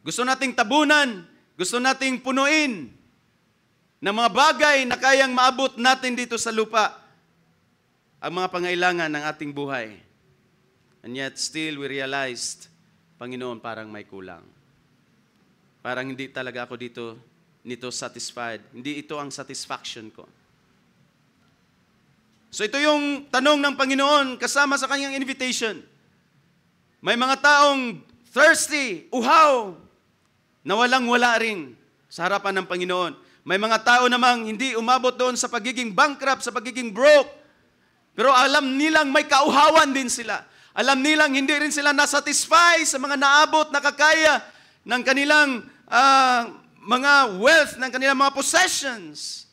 A: Gusto nating tabunan, gusto nating punuin ng mga bagay na kayang maabot natin dito sa lupa ang mga pangailangan ng ating buhay. And yet still we realized, Panginoon, parang may kulang. Parang hindi talaga ako nito satisfied. Hindi ito ang satisfaction ko. So ito yung tanong ng Panginoon kasama sa kanyang invitation. May mga taong thirsty, uhaw, na walang-wala rin. sa harapan ng Panginoon. May mga tao namang hindi umabot doon sa pagiging bankrupt, sa pagiging broke. Pero alam nilang may kauhawan din sila. Alam nilang hindi rin sila nasatisfy sa mga naabot, nakakaya ng kanilang mga wealth, ng kanilang mga possessions.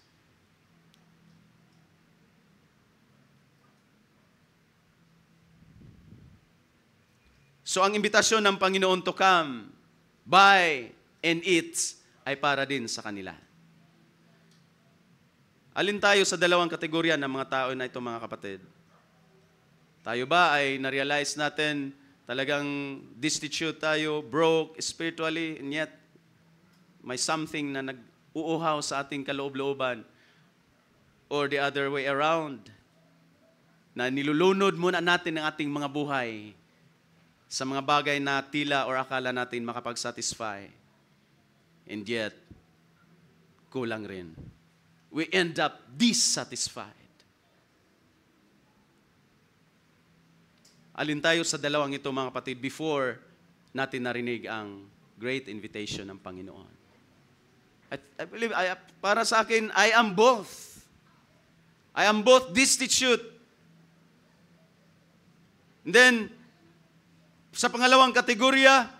A: So ang imbitasyon ng Panginoon to come, buy and eat ay para din sa kanila. Alin tayo sa dalawang kategorya ng mga tao na ito, mga kapatid? Tayo ba ay na-realize natin talagang destitute tayo, broke spiritually, and yet may something na nag-uuhaw sa ating kaloob-looban? Or the other way around, na nilulunod muna natin ang ating mga buhay sa mga bagay na tila or akala natin makapag-satisfy. And yet, kulang rin. We end up dissatisfied. Alin tayo sa dalawang ito, mga kapatid, before natin narinig ang great invitation ng Panginoon? I believe, para sa akin, I am both. I am both destitute. And then, sa pangalawang kategorya,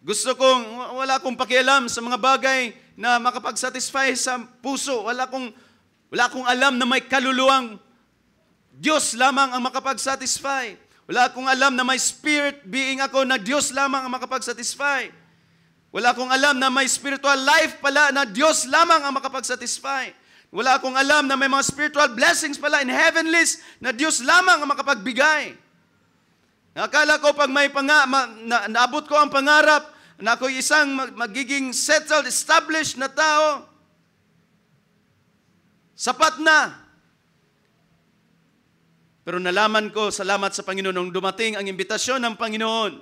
A: gusto kong, wala akong pakialam sa mga bagay na makapag-satisfy sa puso. Wala akong alam na may kaluluwang Diyos lamang ang makapag-satisfy. Wala akong alam na may spirit being ako na Diyos lamang ang makapag-satisfy. Wala akong alam na may spiritual life pala na Diyos lamang ang makapag-satisfy. Wala akong alam na may mga spiritual blessings pala in heavenlies na Diyos lamang ang makapagbigay. Nakakala ko pag may naabot ko ang pangarap na ako'y isang magiging settled, established na tao, sapat na. Pero nalaman ko, salamat sa Panginoon, nung dumating ang imbitasyon ng Panginoon,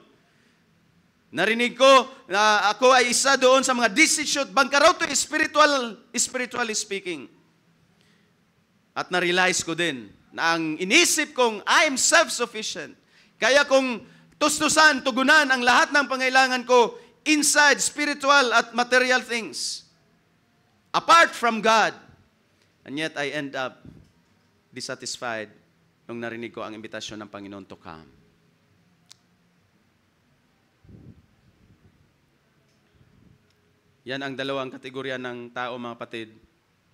A: narinig ko na ako ay isa doon sa mga destitute, bangkaroto spiritually speaking. At na-realize ko din na ang inisip kong I am self-sufficient. Kaya kung tustusan, tugunan ang lahat ng pangailangan ko inside spiritual at material things, apart from God. And yet I end up dissatisfied nung narinig ko ang imbitasyon ng Panginoon to come. Yan ang dalawang kategorya ng tao, mga kapatid,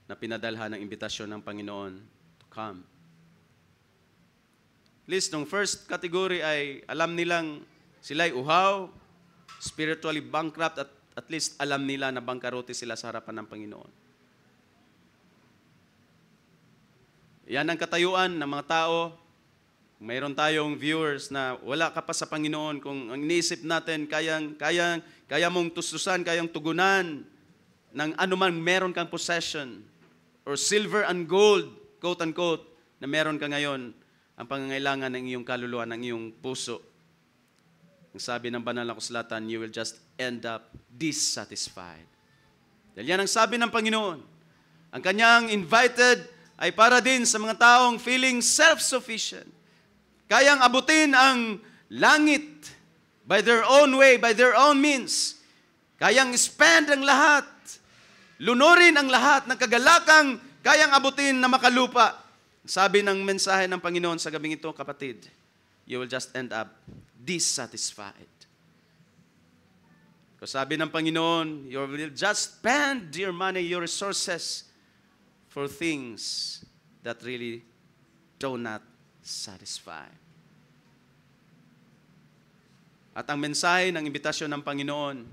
A: na pinadalhan ng imbitasyon ng Panginoon to come. At least, nung first category ay alam nilang sila'y uhaw, spiritually bankrupt, at least alam nila na bangkarote sila sa harapan ng Panginoon. Yan ang katayuan ng mga tao. Mayroon tayong viewers na wala ka pa sa Panginoon, kung ang iniisip natin, kaya mong tustusan, kayang tugunan ng anuman meron kang possession or silver and gold, quote-unquote, na meron ka ngayon, ang pangangailangan ng iyong kaluluwa, ng iyong puso. Ang sabi ng banal na kasulatan, you will just end up dissatisfied. Dahil yan ang sabi ng Panginoon. Ang kanyang invited ay para din sa mga taong feeling self-sufficient. Kayang abutin ang langit by their own way, by their own means. Kayang spend ang lahat. Lunurin ang lahat ng kagalakang kayang abutin na makalupa. Sabi ng mensahe ng Panginoon sa gabing ito, kapatid, you will just end up dissatisfied. Kasi sabi ng Panginoon, you will just spend your money, your resources for things that really do not satisfy. At ang mensahe ng imbitasyon ng Panginoon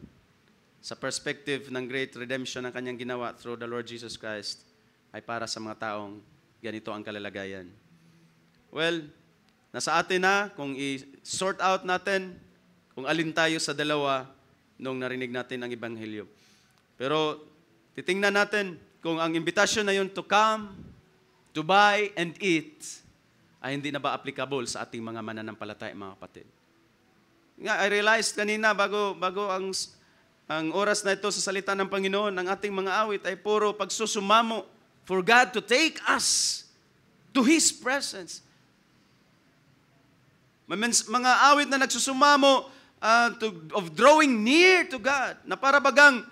A: sa perspective ng great redemption na kanyang ginawa through the Lord Jesus Christ ay para sa mga taong ganito ang kalalagayan. Well, nasa atin na kung i-sort out natin kung alin tayo sa dalawa nung narinig natin ang Ebanghelyo. Pero titingnan natin kung ang imbitasyon na yun to come, to buy and eat ay hindi na ba applicable sa ating mga mananampalataya, mga kapatid. I realized kanina bago ang oras na ito sa salita ng Panginoon, ang ating mga awit ay puro pagsusumamo for God to take us to His presence. Mga awit na nagsusumamo of drawing near to God, na para bagang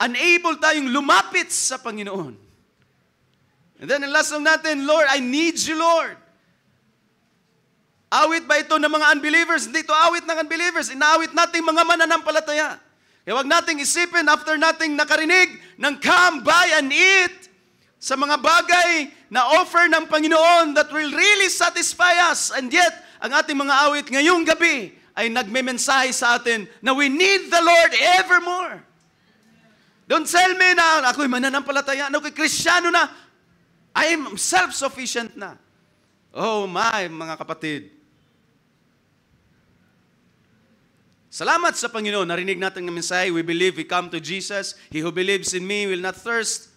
A: unable tayong lumapit sa Panginoon. And then, ang last song natin, Lord, I need you, Lord. Awit ba ito ng mga unbelievers? Hindi ito awit ng unbelievers. Inaawit nating mga mananampalataya. Kaya huwag nating isipin after nating nakarinig ng come, buy, and eat sa mga bagay na offer ng Panginoon that will really satisfy us. And yet, ang ating mga awit ngayong gabi ay nagmemensahe sa atin na we need the Lord evermore. Don't tell me na ako'y mananampalataya, ako'y Kristiyano na, I am self-sufficient na. Oh my, mga kapatid. Salamat sa Panginoon. Narinig natin ng mensahe. We believe we come to Jesus. He who believes in me will not thirst.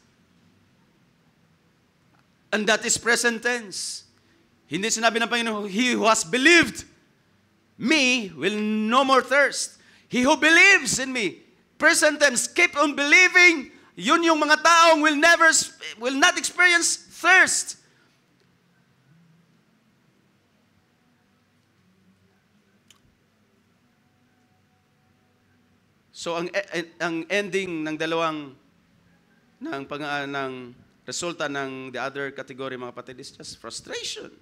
A: And that is present tense. Hindi sinabi ng Panginoon, he who has believed me will no more thirst. He who believes in me, present tense, keep on believing, yun yung mga taong will not experience thirst. So ang ending ng ng resulta ng the other category, mga kapatid, is just frustration.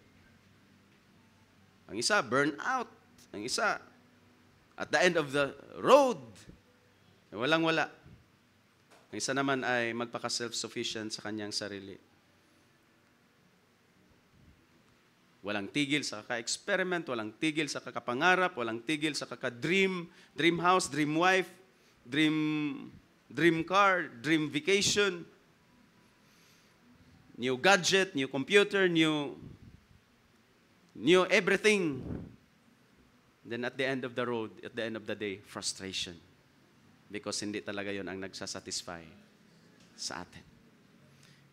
A: Ang isa, burnout. Ang isa, at the end of the road, walang-wala. Ang isa naman ay magpaka-self-sufficient sa kanyang sarili. Walang tigil sa kaka-experiment, walang tigil sa kakapangarap, walang tigil sa kaka-dream, dream house, dream wife, dream car, dream vacation, new gadget, new computer, new everything. Then at the end of the road, at the end of the day, frustration. Because hindi talaga yon ang nagsasatisfy sa atin.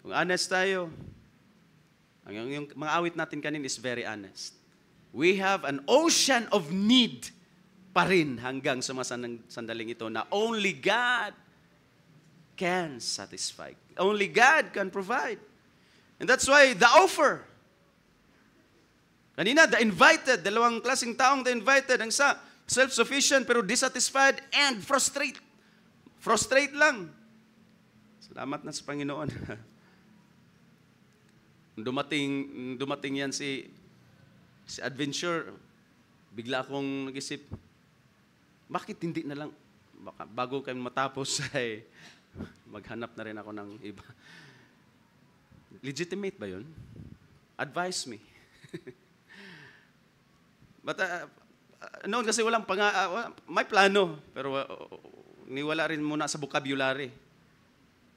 A: Kung honest tayo, yung mga awit natin kanin is very honest. We have an ocean of need pa rin hanggang sa mga sandaling ito na only God can satisfy. Only God can provide. And that's why the offer. Kanina, the invited, dalawang klaseng taong the invited. Ang isa, self-sufficient pero dissatisfied and frustrate. Frustrate lang. Salamat na sa Panginoon. Dumating yan si Adventure, bigla akong nag-isip, bakit hindi na lang, bago kayo matapos ay maghanap na rin ako ng iba. Legitimate ba yun? Advise me. But, no, kasi walang may plano, pero niwala rin muna sa vocabulary.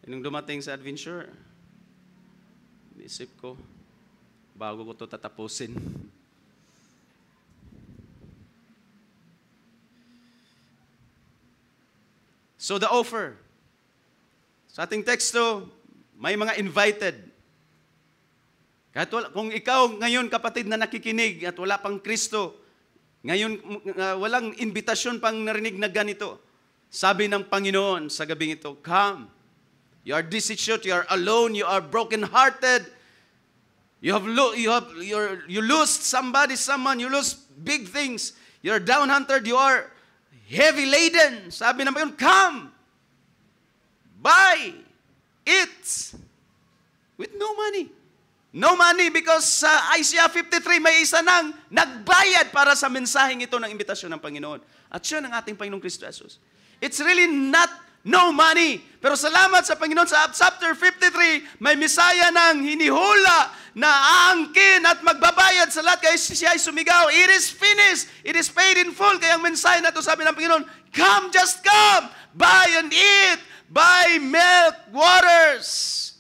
A: Nung dumating sa Adventure, isip ko, bago ko ito tatapusin. So the offer. Sa ating teksto, may mga invited. Kahit kung ikaw ngayon, kapatid na nakikinig at wala pang Kristo, ngayon walang invitasyon pang narinig na ganito. Sabi ng Panginoon sa gabing ito, come. You are destitute, you are alone, you are broken-hearted. You lose someone, you lose big things. You're down-hunted, you are heavy laden. Sabi ng Panginoon, come. Buy it with no money. No money because sa Isaiah 53 may isa nang nagbayad para sa mensaheng ito ng imbitasyon ng Panginoon. At siya ng ating Panginoong Kristo Jesus. It's really not no money. Pero salamat sa Panginoon sa chapter 53, may misaya ng hinihula na aangkin at magbabayad sa lahat. Kaya siya ay sumigaw, it is finished. It is paid in full. Kaya ang mensahe na ito, sabi ng Panginoon, come, just come. Buy and eat. Buy milk, waters,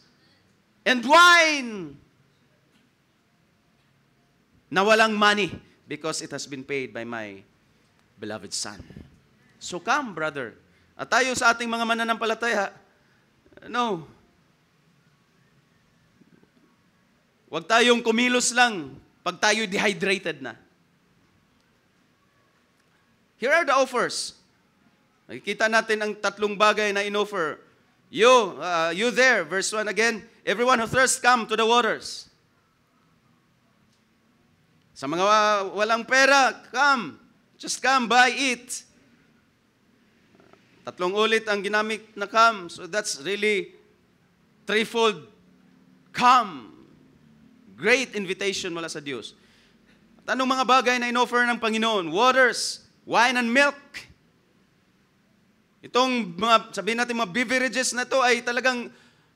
A: and wine. Na walang money because it has been paid by my beloved Son. So come, brother. At tayo sa ating mga mananampalataya, no. Huwag tayong kumilos lang pag tayo dehydrated na. Here are the offers. Nakikita natin ang tatlong bagay na in-offer. You there, verse 1 again, everyone who thirsts, come to the waters. Sa mga walang pera, come. Just come, buy, eat. Tatlong ulit ang ginamit na come. So that's really threefold come. Great invitation mula sa Diyos. At anong mga bagay na inoffer ng Panginoon? Waters, wine and milk. Itong mga, sabihin natin mga beverages na to ay talagang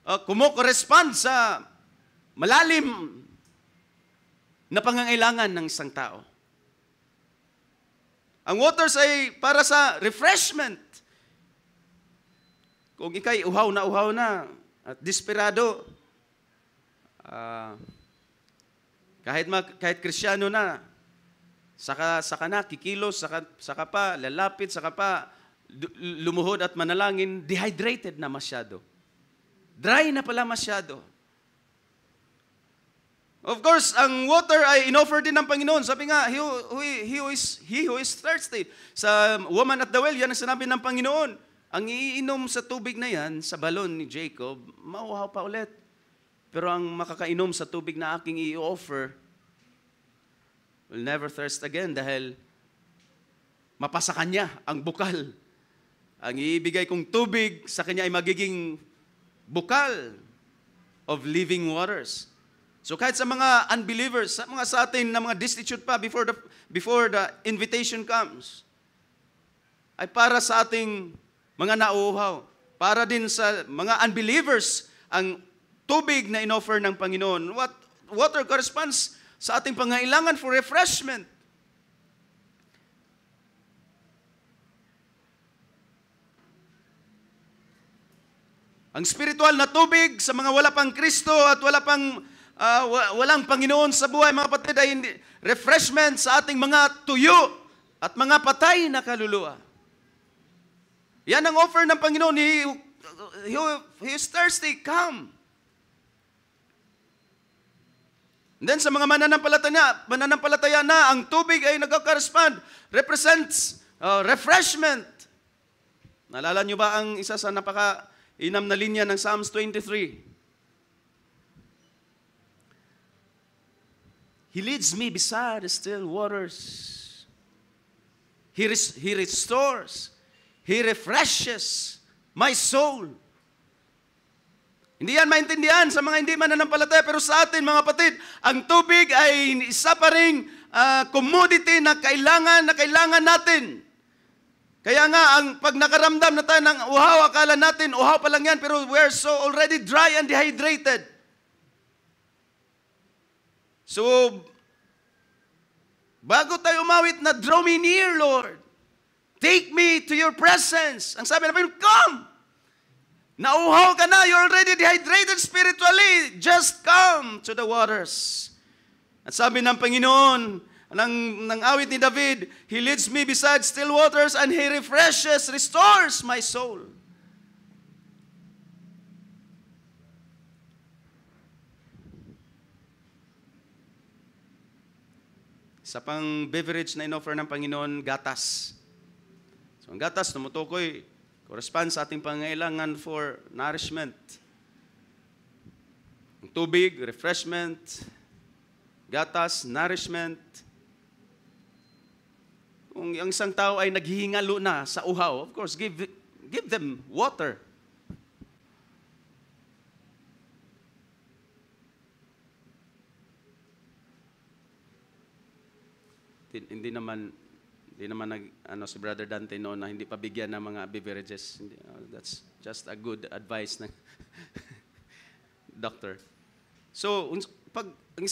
A: kumokorespond sa malalim na pangangailangan ng isang tao. Ang waters ay para sa refreshment. Kung ikay uhaw na at desperado, kahit Kristiyano na, saka na, kikilos, saka pa, lalapit, saka pa, lumuhod at manalangin, dehydrated na masyado. Dry na pala masyado. Of course, ang water ay inoffer din ng Panginoon. Sabi nga, he who is thirsty. Sa woman at the well, yan ang sinabi ng Panginoon. Ang iinom sa tubig na yan, sa balon ni Jacob, mauhaw pa ulit. Pero ang makakainom sa tubig na aking i-offer will never thirst again dahil mapasa kanya ang bukal. Ang iibigay kong tubig sa kanya ay magiging bukal of living waters. So kahit sa mga unbelievers, sa atin na mga destitute pa before the invitation comes, ay para sa ating mga nauuhaw. Para din sa mga unbelievers, ang tubig na inoffer ng Panginoon. Water corresponds sa ating pangailangan for refreshment. Ang spiritual na tubig sa mga wala pang Kristo at walang Panginoon sa buhay, mga kapatid, ay refreshment sa ating mga tuyo at mga patay na kaluluwa. Yan ang offer ng Panginoon. He is thirsty, come. And then sa mga mananampalataya na, ang tubig ay nagka-correspond, represents refreshment. Naalala nyo ba ang isa sa napaka-inam na linya ng Psalms 23? He leads me beside the still waters. He restores. He refreshes my soul. Hindi yan maintindihan sa mga hindi mananampalataya, pero sa atin, mga kapatid, ang tubig ay isa pa ring commodity na kailangan natin. Kaya nga, pag nakaramdam na tayo ng uhaw, akala natin, uhaw pa lang yan, pero we're so already dry and dehydrated. So, bago tayo umawit na, draw me near, Lord. Take me to your presence. Ang sabi namin, come! Nauhaw ka na, you're already dehydrated spiritually. Just come to the waters. At sabi ng Panginoon, ng awit ni David, He leads me beside still waters and He refreshes, restores my soul. Sa pang beverage na inoffer ng Panginoon, gatas. So ang gatas, tumutukoy, correspond sa ating pangailangan for nourishment. Ang tubig, refreshment, gatas, nourishment. Kung ang isang tao ay naghihingalo na sa uhaw, of course, give them water. Hindi naman si Brother Dante noon na hindi pa bigyan ng mga beverages. That's just a good advice ng doctor. So, pag ang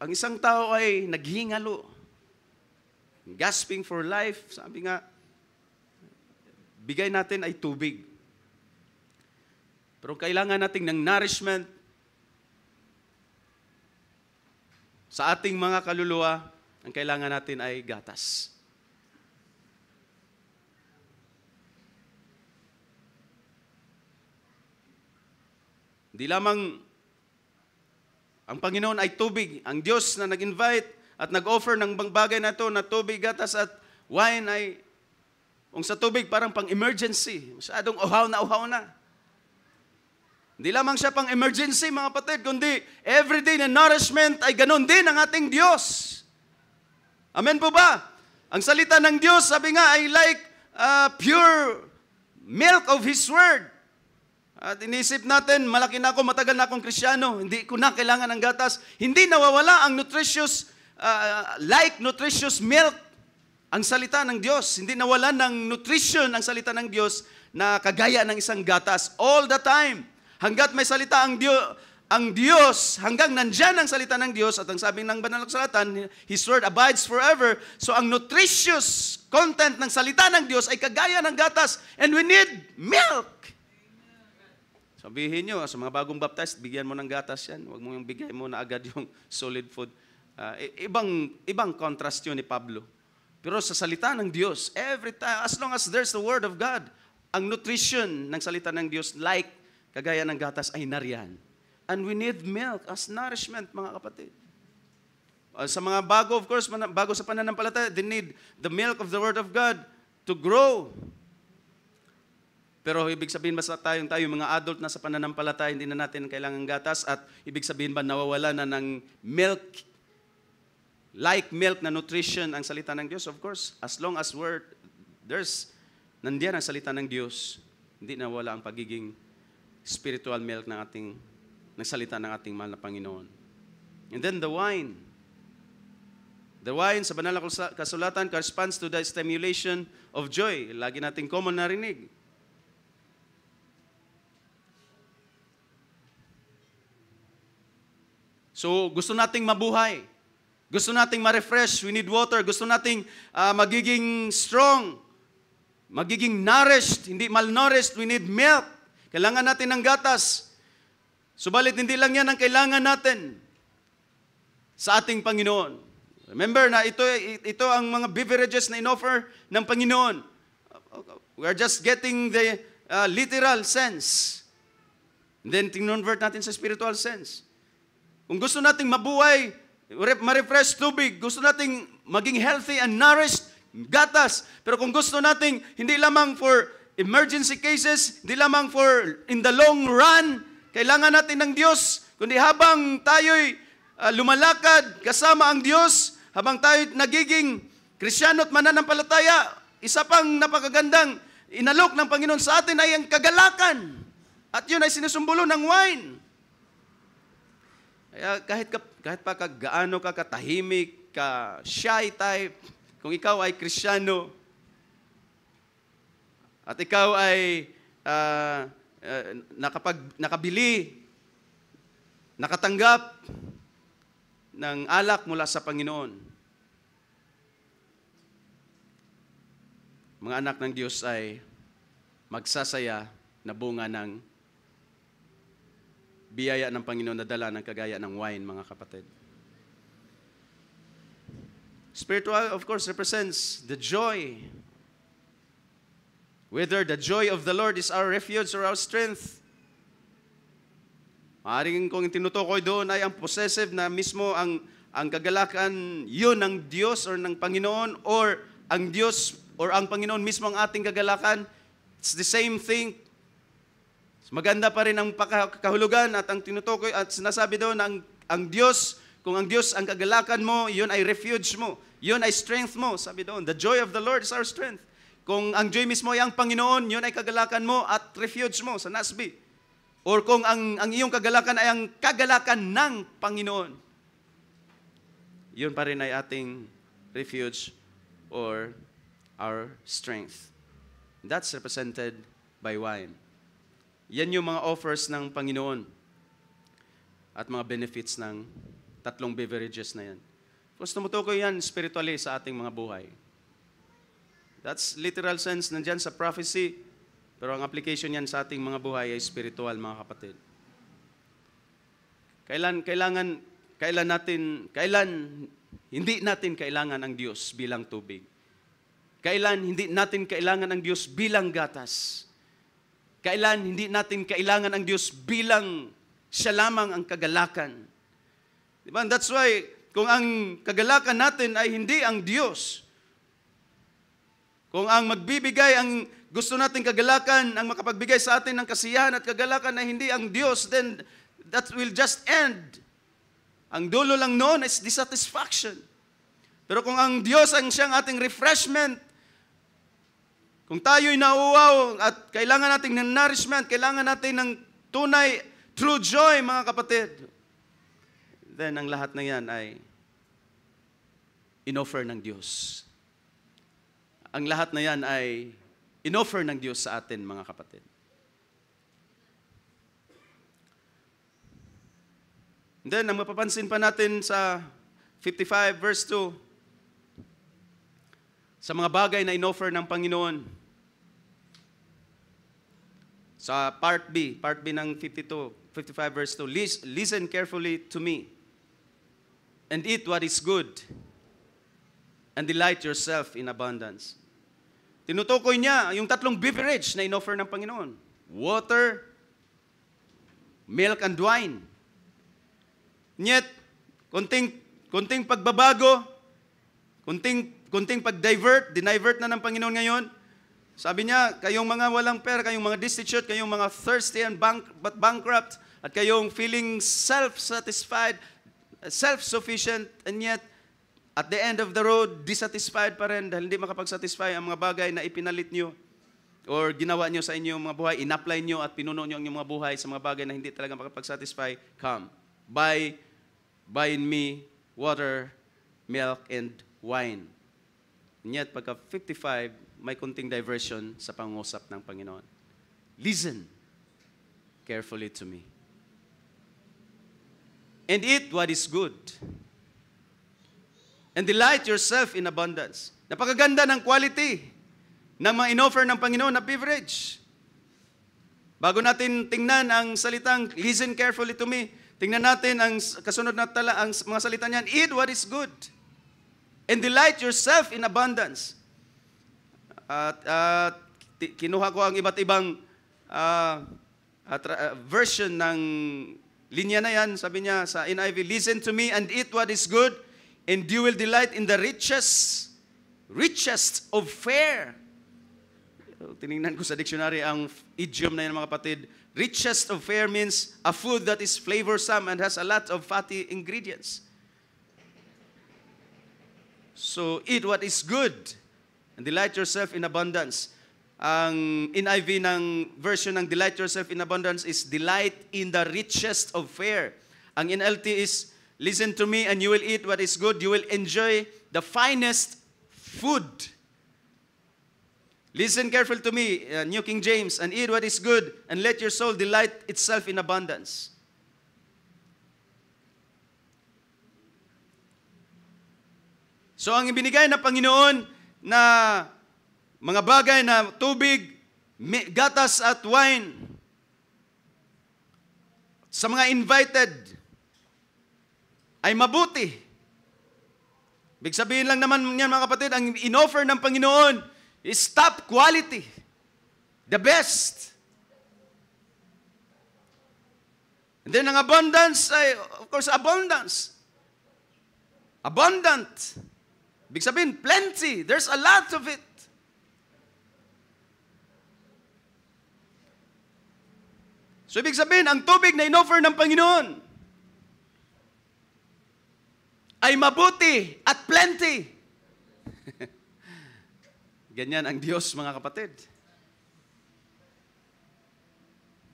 A: isang tao ay naghihingalo, gasping for life, sabi nga, bigay natin ay tubig. Pero kailangan natin ng nourishment sa ating mga kaluluwa. Ang kailangan natin ay gatas. Hindi lamang ang Panginoon ay tubig. Ang Diyos na nag-invite at nag-offer ng bagay na ito na tubig, gatas at wine ay kung sa tubig parang pang-emergency. Masyadong uhaw na. Hindi lamang siya pang-emergency, mga kapatid, kundi everyday na nourishment ay ganun din ang ating Diyos. Amen po ba? Ang salita ng Diyos, sabi nga, ay like pure milk of His Word. At inisip natin, malaki na ako, matagal na akong Kristiyano, hindi ko na kailangan ng gatas. Hindi nawawala ang nutritious milk, ang salita ng Diyos. Hindi nawala ng nutrition ang salita ng Diyos na kagaya ng isang gatas. All the time. Hanggat may salita ang Diyos, hanggang nandyan ang salita ng Diyos, at ang sabi ng banal na kasulatan, His Word abides forever. So ang nutritious content ng salita ng Diyos ay kagaya ng gatas. And we need milk. Sabihin nyo, sa mga bagong baptized, bigyan mo ng gatas yan. Huwag mo yung bigay mo na agad yung solid food. Ibang contrast yun ni Pablo. Pero sa salita ng Diyos, every time, as long as there's the Word of God, ang nutrition ng salita ng Diyos, like kagaya ng gatas, ay nariyan. And we need milk as nourishment, mga kapatid. Sa mga bago, of course, bago sa pananampalataya, they need the milk of the Word of God to grow. Pero ibig sabihin ba tayo mga adult na sa pananampalataya, hindi na natin kailangan gatas, at ibig sabihin ba nawawala na ng milk, like milk na nutrition ang salita ng Diyos? Of course, as long as nandiyan ang salita ng Diyos, hindi nawala ang pagiging spiritual milk ng salita ng ating mahal na Panginoon. And then the wine. The wine sa banal na kasulatan corresponds to the stimulation of joy. Lagi nating common narinig. So, gusto nating mabuhay. Gusto nating ma-refresh. We need water. Gusto nating magiging strong. Magiging nourished. Hindi malnourished. We need milk. Kailangan natin ng gatas. Subalit, hindi lang yan ang kailangan natin sa ating Panginoon. Remember na ito ang mga beverages na inoffer ng Panginoon. We are just getting the literal sense. And then, tinonvert natin sa spiritual sense. Kung gusto nating mabuhay, ma-refresh tubig, gusto nating maging healthy and nourished, gatas. Pero kung gusto nating hindi lamang for emergency cases, hindi lamang for in the long run, kailangan natin ng Diyos, kundi habang tayo'y lumalakad kasama ang Diyos, habang tayo'y nagiging Kristiyano at mananampalataya, isa pang napakagandang inalok ng Panginoon sa atin ay ang kagalakan. At yun ay sinusumbulo ng wine. Kaya kahit pa gaano ka katahimik, ka shy type, kung ikaw ay Kristiyano, at ikaw ay nakabili, nakatanggap ng alak mula sa Panginoon, mga anak ng Diyos ay magsasaya na bunga ng biyaya ng Panginoon na dala ng kagaya ng wine, mga kapatid. Spiritual, of course, represents the joy. Whether the joy of the Lord is our refuge or our strength. Maaaring kung tinutukoy doon ay ang possessive na mismo ang kagalakan yun ng Diyos or ng Panginoon, or ang Diyos or ang Panginoon mismo ang ating kagalakan. It's the same thing. Maganda pa rin ang kahulugan at ang tinutukoy at sinasabi doon na ang Diyos, kung ang Diyos ang kagalakan mo, yun ay refuge mo. Yun ay strength mo. Sabi doon, the joy of the Lord is our strength. Kung ang joy mismo ay ang Panginoon, yun ay kagalakan mo at refuge mo sa Nasby. Or kung ang iyong kagalakan ay ang kagalakan ng Panginoon, yun pa rin ay ating refuge or our strength. That's represented by wine. Yan yung mga offers ng Panginoon at mga benefits ng tatlong beverages na yan. Tapos tumutukoy yan spiritually sa ating mga buhay. That's literal sense nandyan sa prophecy, pero ang application yan sa ating mga buhay ay spiritual, mga kapatid. Kailan hindi natin kailangan ang Diyos bilang tubig? Kailan hindi natin kailangan ang Diyos bilang gatas? Kailan hindi natin kailangan ang Diyos bilang siya lamang ang kagalakan? Diba? That's why, kung ang kagalakan natin ay hindi ang Diyos, kung ang magbibigay, ang gusto natin kagalakan, ang makapagbigay sa atin ng kasiyahan at kagalakan ay hindi ang Diyos, then that will just end. Ang dulo lang noon is dissatisfaction. Pero kung ang Diyos ang siyang ating refreshment, Kung tayo'y nauuaw at kailangan natin ng nourishment, kailangan natin ng tunay, true joy, mga kapatid, then ang lahat na yan ay inoffer ng Diyos. Ang lahat na yan ay inoffer ng Diyos sa atin, mga kapatid. And then, ang mapapansin pa natin sa 55 verse 2, sa mga bagay na inoffer ng Panginoon, sa part B ng 55 verse 2, listen carefully to me, and eat what is good, and delight yourself in abundance. Tinutukoy niya yung tatlong beverage na inoffer ng Panginoon. Water, milk, and wine. Yet, konting pagbabago, konting dinivert na ng Panginoon ngayon. Sabi niya, kayong mga walang pera, kayong mga destitute, kayong mga thirsty and bankrupt, at kayong feeling self-satisfied, self-sufficient, and yet, at the end of the road, dissatisfied pa rin dahil hindi makapag-satisfy ang mga bagay na ipinalit nyo or ginawa nyo sa inyong mga buhay, in-apply nyo at pinuno nyo ang inyong mga buhay sa mga bagay na hindi talaga makapag-satisfy. Come, buy in me water, milk, and wine. And yet, pagka 55, may kunting diversion sa pangusap ng Panginoon. Listen carefully to me. And eat what is good. And delight yourself in abundance. Napakaganda ng quality ng mga inoffer ng Panginoon na beverage. Bago natin tingnan ang salitang, listen carefully to me, tingnan natin ang kasunod na ang mga salita niyan, eat what is good. And delight yourself in abundance. At kinuha ko ang iba't ibang version ng linya na yan. Sabi niya sa NIV, listen to me and eat what is good, and you will delight in the richest of fare. Tinignan ko sa dictionary ang idiom na yan, mga kapatid. Richest of fare means a food that is flavorsome and has a lot of fatty ingredients. So, eat what is good and delight yourself in abundance. Ang NIV ng version ng delight yourself in abundance is delight in the richest of fare. Ang NLT is listen to me and you will eat what is good. You will enjoy the finest food. Listen carefully to me, New King James, and eat what is good, and let your soul delight itself in abundance. So ang ibinigay na Panginoon na mga bagay na tubig, gatas at wine sa mga invited ay mabuti. Ibig sabihin lang naman yan, mga kapatid, ang inoffer ng Panginoon is top quality. The best. And then ang abundance ay, of course, abundance. Abundant. Ibig sabihin, plenty. There's a lot of it. So, ibig sabihin, ang tubig na inoffer ng Panginoon ay mabuti at plenty. Ganyan ang Diyos, mga kapatid.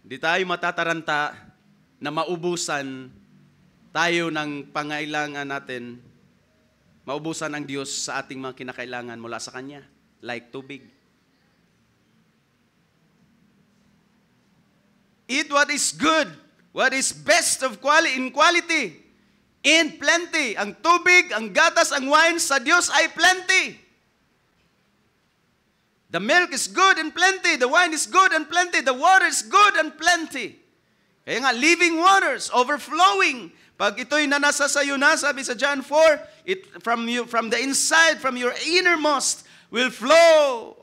A: Hindi tayo matataranta na maubusan tayo ng pangailangan natin, maubusan ang Diyos sa ating mga kinakailangan mula sa Kanya, like tubig. Eat what is good, what is best of quality, in plenty. Ang tubig, ang gatas, ang wine sa Diyos ay plenty. The milk is good and plenty. The wine is good and plenty. The water is good and plenty. Kaya nga, living waters, overflowing. Pag ito'y nanasa sa iyo na, sabi sa John 4, from the inside, from your innermost, will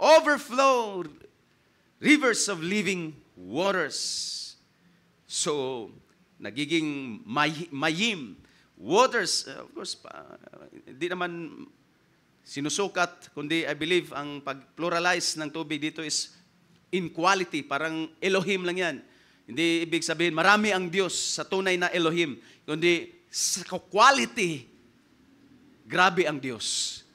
A: overflow, rivers of living waters. So, nagiging mayim. Waters, of course, hindi naman sinusukat, kundi I believe ang pag-pluralize ng tubig dito is in quality, parang Elohim lang yan. Hindi ibig sabihin, marami ang Diyos sa tunay na Elohim, kundi sa quality, grabe ang Diyos.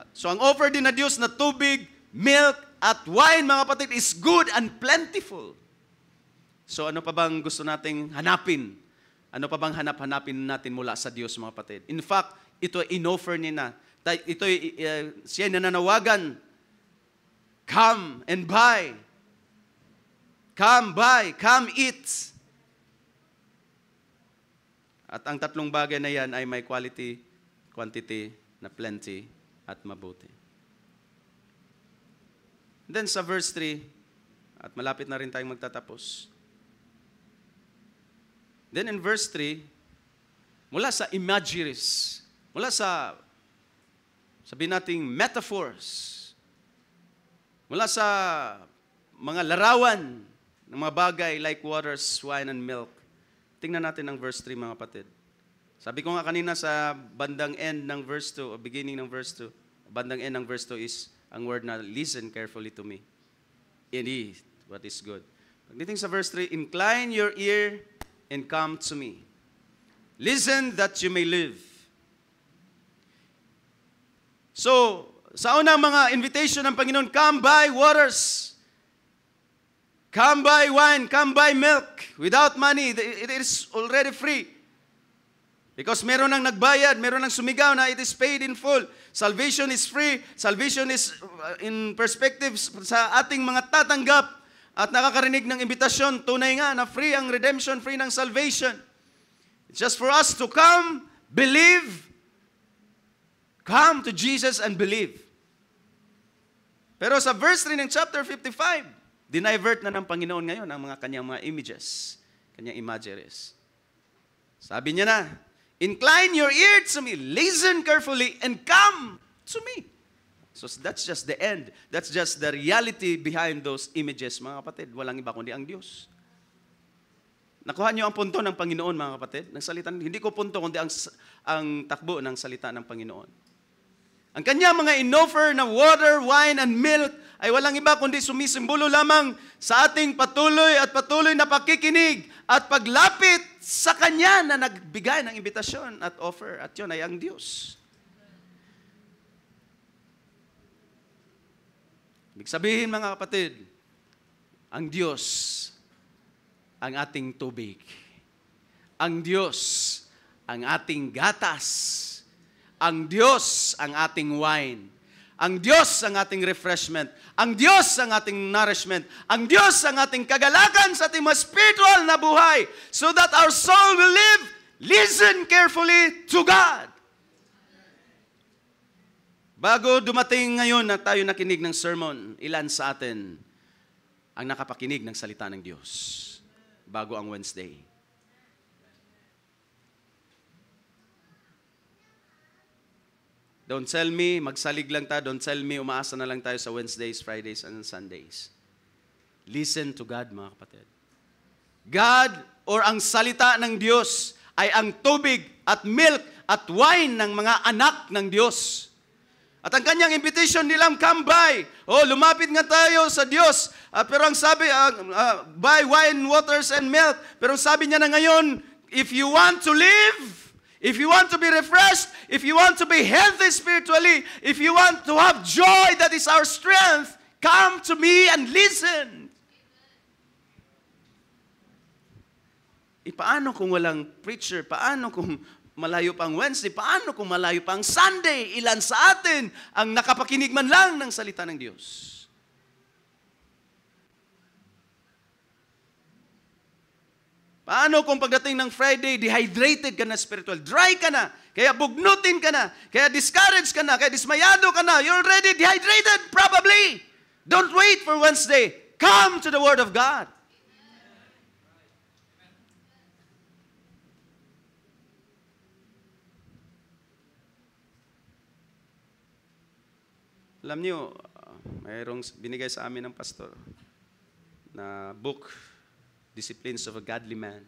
A: So ang offer din na Diyos na tubig, milk, at wine, mga kapatid, is good and plentiful. So ano pa bang gusto nating hanapin? Ano pa bang hanap-hanapin natin mula sa Diyos, mga kapatid? In fact, ito ay in-offer niya na. Ito siya nananawagan. Come and buy. Come buy, come eat. At ang tatlong bagay na yan ay may quality, quantity, na plenty, at mabuti. Then sa verse 3, at malapit na rin tayong magtatapos. Then in verse 3, mula sa imageries, mula sa, sabihin nating metaphors, mula sa mga larawan ng mga bagay like waters, wine, and milk. Tingnan natin ang verse 3, mga kapatid. Sabi ko nga kanina sa bandang end ng verse 2, o beginning ng verse 2, bandang end ng verse 2 is ang word na, listen carefully to me. And eat what is good. Pagdating sa verse 3, incline your ear and come to me. Listen that you may live. So, sa unang mga invitation ng Panginoon, come buy waters. Come buy wine, come buy milk. Without money, it is already free. Because meron nang nagbayad, meron nang sumigaw na it is paid in full. Salvation is free. Salvation is in perspective sa ating mga tatanggap at nakakarinig ng imbitasyon. Tunay nga na free ang redemption, free ng salvation. It's just for us to come, believe, come to Jesus and believe. Pero sa verse 3 ng chapter 55, dinivert na ng Panginoon ngayon ang mga kanyang mga images, kanyang imageries. Sabi niya na, incline your ear to me, listen carefully, and come to me. So that's just the end. That's just the reality behind those images, mga kapatid. Walang iba kundi ang Diyos. Nakuha niyo ang punto ng Panginoon, mga kapatid, ng salita. Hindi ko punto, kundi ang takbo ng salita ng Panginoon. Ang kanya mga inoffer na water, wine, and milk ay walang iba kundi sumisimbolo lamang sa ating patuloy na pakikinig at paglapit sa Kanya na nagbigay ng imbitasyon at offer. At yun ay ang Diyos. Ibig sabihin, mga kapatid, ang Diyos ang ating tubig. Ang Diyos ang ating gatas. Ang Diyos ang ating wine. Ang Diyos ang ating refreshment. Ang Diyos ang ating nourishment. Ang Diyos ang ating kagalakan sa ating mga spiritual na buhay so that our soul will live. Listen carefully to God. Bago dumating ngayon na tayo nakinig ng sermon, ilan sa atin ang nakapakinig ng salita ng Diyos bago ang Wednesday? Don't tell me, magsalig lang tayo. Don't tell me, umaasa na lang tayo sa Wednesdays, Fridays, and Sundays. Listen to God, mga kapatid. God, or ang salita ng Diyos, ay ang tubig at milk at wine ng mga anak ng Diyos. At ang kanyang invitation nilang, come buy. Oh, lumapit nga tayo sa Diyos. Pero ang sabi, buy wine, waters, and milk. Pero ang sabi niya na ngayon, if you want to live, if you want to be refreshed, if you want to be healthy spiritually, if you want to have joy that is our strength, come to me and listen. Paano kung walang preacher? Paano kung malayo pang Wednesday? Paano kung malayo pang Sunday? Ilan sa atin ang nakapakinig man lang ng salita ng Diyos? Paano kung pagdating ng Friday, dehydrated ka na spiritual, dry ka na, kaya bugnutin ka na, kaya discouraged ka na, kaya dismayado ka na, you're already dehydrated, probably. Don't wait for Wednesday. Come to the Word of God. Alam niyo, mayroong binigay sa amin ng pastor na book, Disciplines of a Godly Man.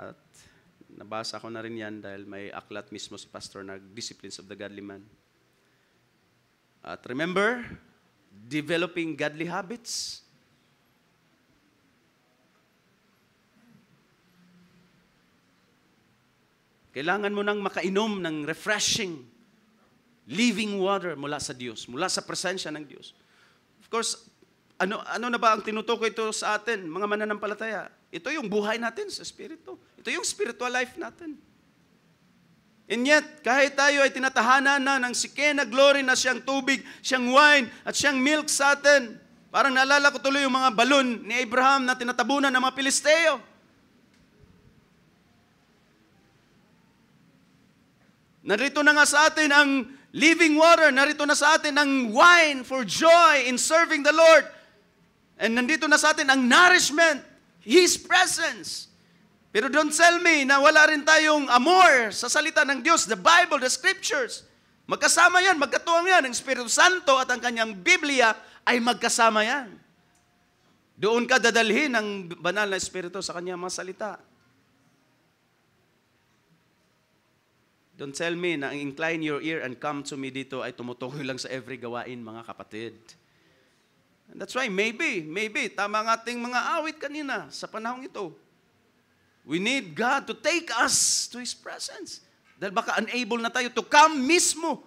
A: At nabasa ko na rin yan dahil may aklat mismo si pastor na Disciplines of the Godly Man. At remember, developing godly habits. Kailangan mo nang makainom ng refreshing living water mula sa Diyos, mula sa presensya ng Diyos. course, ano na ba ang tinutukoy ito sa atin, mga mananampalataya? Ito yung buhay natin sa Espiritu. Ito yung spiritual life natin. And yet, kahit tayo ay tinatahanan na ng Shekinah glory na siyang tubig, siyang wine, at siyang milk sa atin, parang naalala ko tuloy yung mga balon ni Abraham na tinatabunan ng mga Pilisteo. Narito na nga sa atin ang living water, narito na sa atin ang wine for joy in serving the Lord. And nandito na sa atin ang nourishment, His presence. Pero don't tell me na wala rin tayong amor sa salita ng Diyos, the Bible, the Scriptures. Magkasama yan, magkatuwang yan. Ang Espiritu Santo at ang kanyang Biblia ay magkasama yan. Doon ka dadalhin ang banal na Espiritu sa kanyang mga salita. Don't tell me na incline your ear and come to me dito ay tumutukoy lang sa every gawain, mga kapatid. And that's why maybe, tama ang ating mga awit kanina sa panahong ito. We need God to take us to His presence. Dahil baka unable na tayo to come mismo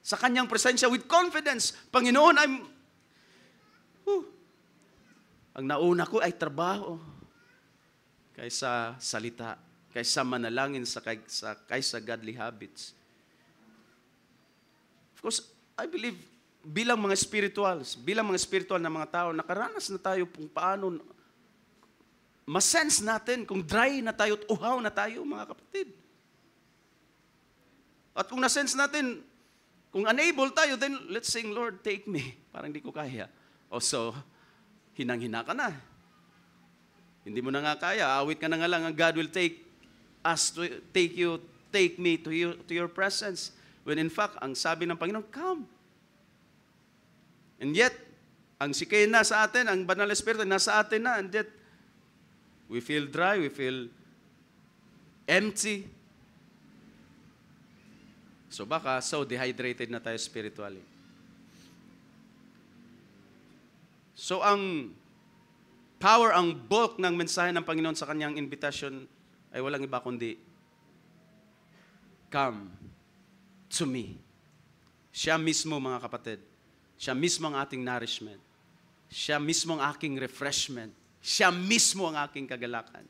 A: sa kanyang presensya with confidence. Panginoon, ang nauna ko ay trabaho kaysa salita, kaysa manalangin, kaysa godly habits. Of course, I believe, bilang mga spiritual na mga tao, nakaranas na tayo kung paano masense natin kung dry na tayo at uhaw na tayo, mga kapatid. At kung nasense natin, kung unable tayo, then let's sing, Lord, take me. Parang hindi ko kaya. O so, hinang-hina ka na. Hindi mo na nga kaya. Awit ka na nga lang, God will take us to take me to your presence. When in fact, ang sabi ng Panginoon, come. And yet, ang Shekinah sa atin, ang Banal na Espiritu, nasa atin na. And yet, we feel dry, we feel empty. So baka so dehydrated na tayo spiritually. So ang power, ang bulk ng mensahe ng Panginoon sa kanyang invitation ay walang iba kundi, come to me. Siya mismo, mga kapatid. Siya mismo ang ating nourishment. Siya mismo ang aking refreshment. Siya mismo ang aking kagalakan.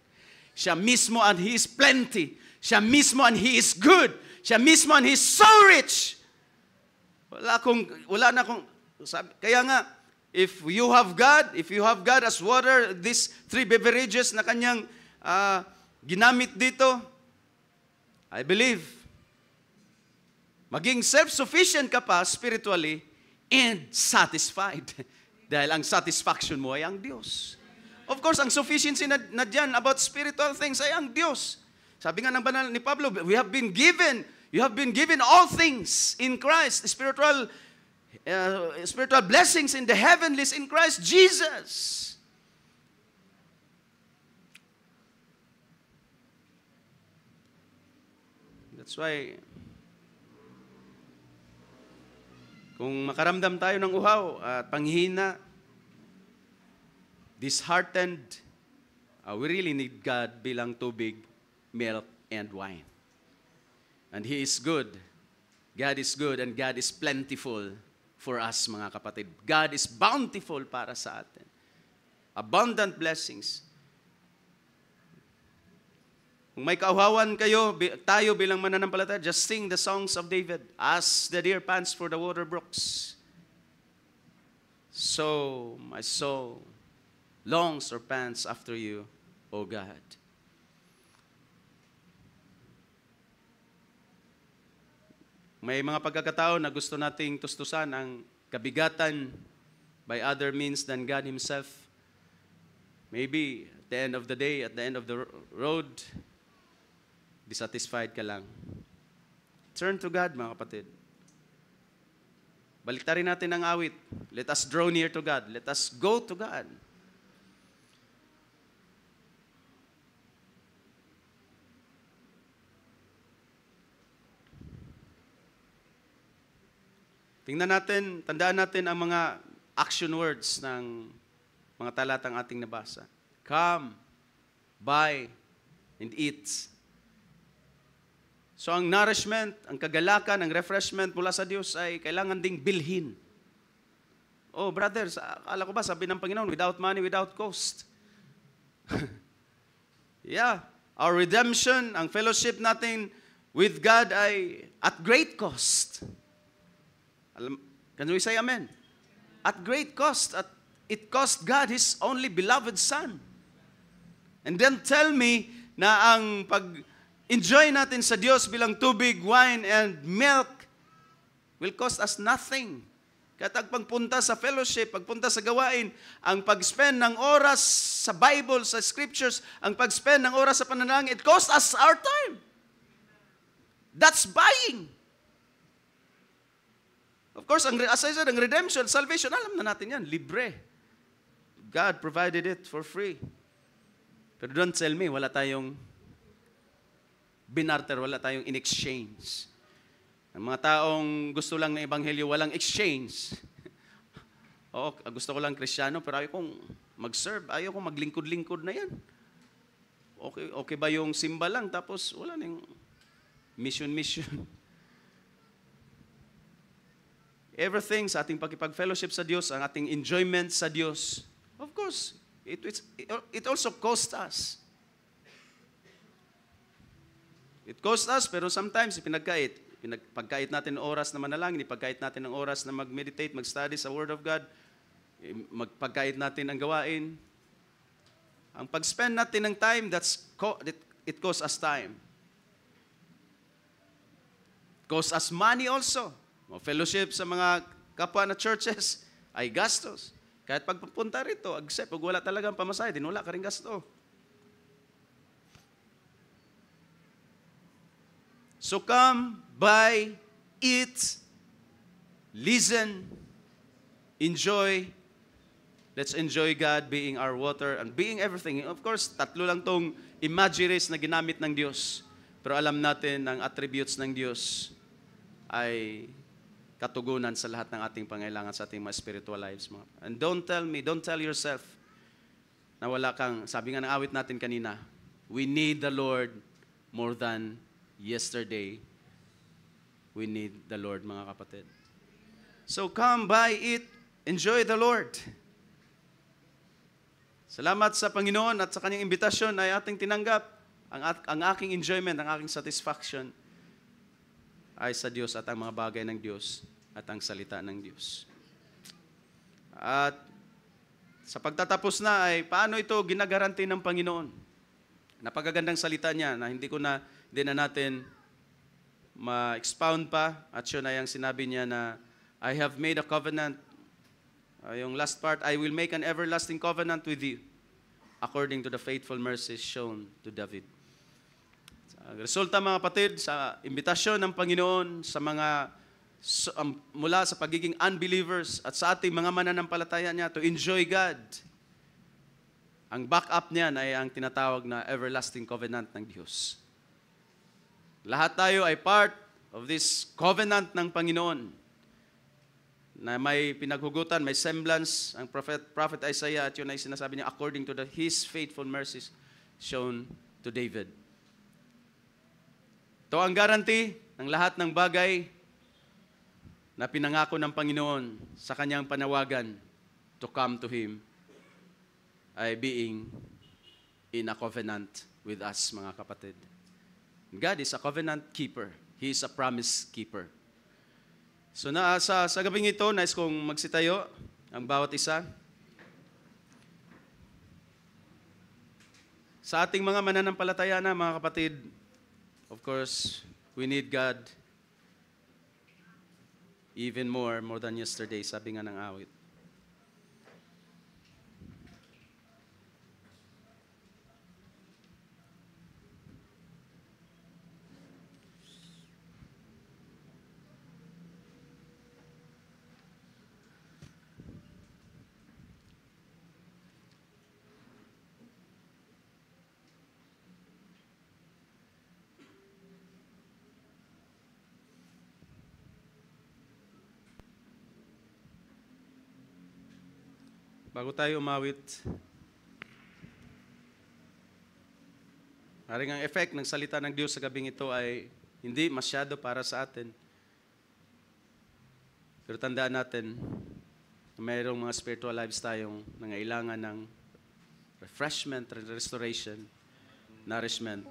A: Siya mismo and He is plenty. Siya mismo and He is good. Siya mismo and He is so rich. Kaya nga, if you have God as water, these three beverages na kanyang ginamit dito, I believe, maging self-sufficient ka pa spiritually and satisfied. Dahil ang satisfaction mo ay ang Diyos. Of course, ang sufficiency na dyan about spiritual things ay ang Diyos. Sabi nga ng banal ni Pablo, you have been given all things in Christ, spiritual blessings in the heavenlies in Christ Jesus. That's why, kung makaramdam tayo ng uhaw at panghihina, disheartened, we really need God bilang tubig, milk, and wine. And He is good. God is good and God is plentiful for us, mga kapatid. God is bountiful para sa atin. Abundant blessings. Kung may kauhawan tayo bilang mananampalataya, just sing the songs of David. As the deer pants for the water brooks, so my soul longs or pants after you, O God. May mga pagkakataon na gusto nating tustusan ang kabigatan by other means than God Himself. Maybe at the end of the day, at the end of the road, dissatisfied ka lang. Turn to God, mga kapatid. Baliktarin natin ang awit. Let us draw near to God. Let us go to God. Tingnan natin, tandaan natin ang mga action words ng mga talatang ating nabasa. Come, buy, and eat. So ang nourishment, ang kagalakan, ang refreshment mula sa Diyos ay kailangan ding bilhin. Oh, brothers, akala ko ba, sabi ng Panginoon, without money, without cost. Yeah, our redemption, ang fellowship natin with God ay at great cost. Can we say amen? At great cost. At it cost God His only beloved Son. And then tell me na ang pag-enjoy natin sa Diyos bilang tubig, wine, and milk will cost us nothing. Kaya pagpunta sa fellowship, pagpunta sa gawain, ang pag-spend ng oras sa Bible, sa Scriptures, ang pag-spend ng oras sa pananalangin, it costs us our time. That's buying. Of course, as I said, ang redemption, salvation, alam na natin yan, libre. God provided it for free. Pero don't tell me, wala tayong binarter, wala tayong in-exchange. Ang mga taong gusto lang ng ebanghelyo, walang exchange. Oo, gusto ko lang Kristiyano, pero ayaw kong mag-serve, ayaw kong maglingkod-lingkod na yan. Okay ba yung simba lang, tapos wala na yung mission. Everything sa ating pakipag-fellowship sa Diyos, ang ating enjoyment sa Diyos, of course, it also costs us. It costs us, pero sometimes pagkait natin ng oras na manalangin, pagkait natin ng oras na mag-meditate, mag-study sa Word of God, pagkait natin ang gawain. Ang pag-spend natin ng time, it costs us time. It costs us money also. Fellowship sa mga kapwa na churches ay gastos. Kahit pagpupunta rito, accept, pag wala talagang pamasahe, din wala ka rin gasto. So come, buy, eat, listen, enjoy. Let's enjoy God being our water and being everything. Of course, tatlo lang tong imageries na ginamit ng Diyos. Pero alam natin ang attributes ng Diyos ay katugunan sa lahat ng ating pangailangan sa ating mga spiritual lives. And don't tell yourself na wala kang, sabi nga ng awit natin kanina, we need the Lord more than yesterday. We need the Lord, mga kapatid. So come, buy, eat, enjoy the Lord. Salamat sa Panginoon at sa kanyang imbitasyon ay ating tinanggap. Ang aking enjoyment, ang aking satisfaction ay sa Diyos at ang mga bagay ng Diyos at ang salita ng Diyos. At sa pagtatapos na ay paano ito ginagaranti ng Panginoon? Napakagandang salita niya na hindi na natin ma-expound pa. At yun ay ang sinabi niya na I have made a covenant. Yung last part, I will make an everlasting covenant with you according to the faithful mercies shown to David. Resulta mga kapatid sa imbitasyon ng Panginoon sa mga mula sa pagiging unbelievers at sa ating mga mananampalataya niya to enjoy God. Ang backup niyan ay ang tinatawag na everlasting covenant ng Diyos. Lahat tayo ay part of this covenant ng Panginoon na may pinaghugutan, may semblance ang prophet Isaiah at yun ay sinasabi niya according to his faithful mercies shown to David. Ito ang guarantee ng lahat ng bagay na pinangako ng Panginoon sa kanyang panawagan to come to Him ay being in a covenant with us, mga kapatid. God is a covenant keeper. He is a promise keeper. So sa gabing ito, nais kong magsitayo ang bawat isa. Sa ating mga mananampalataya na, mga kapatid, of course, we need God even more than yesterday, sabi nga ng awit. Bago tayo umawit, maring ang effect ng salita ng Diyos sa gabing ito ay hindi masyado para sa atin. Pero tandaan natin, mayroong mga spiritual lives tayong nangailangan ng refreshment, restoration, nourishment,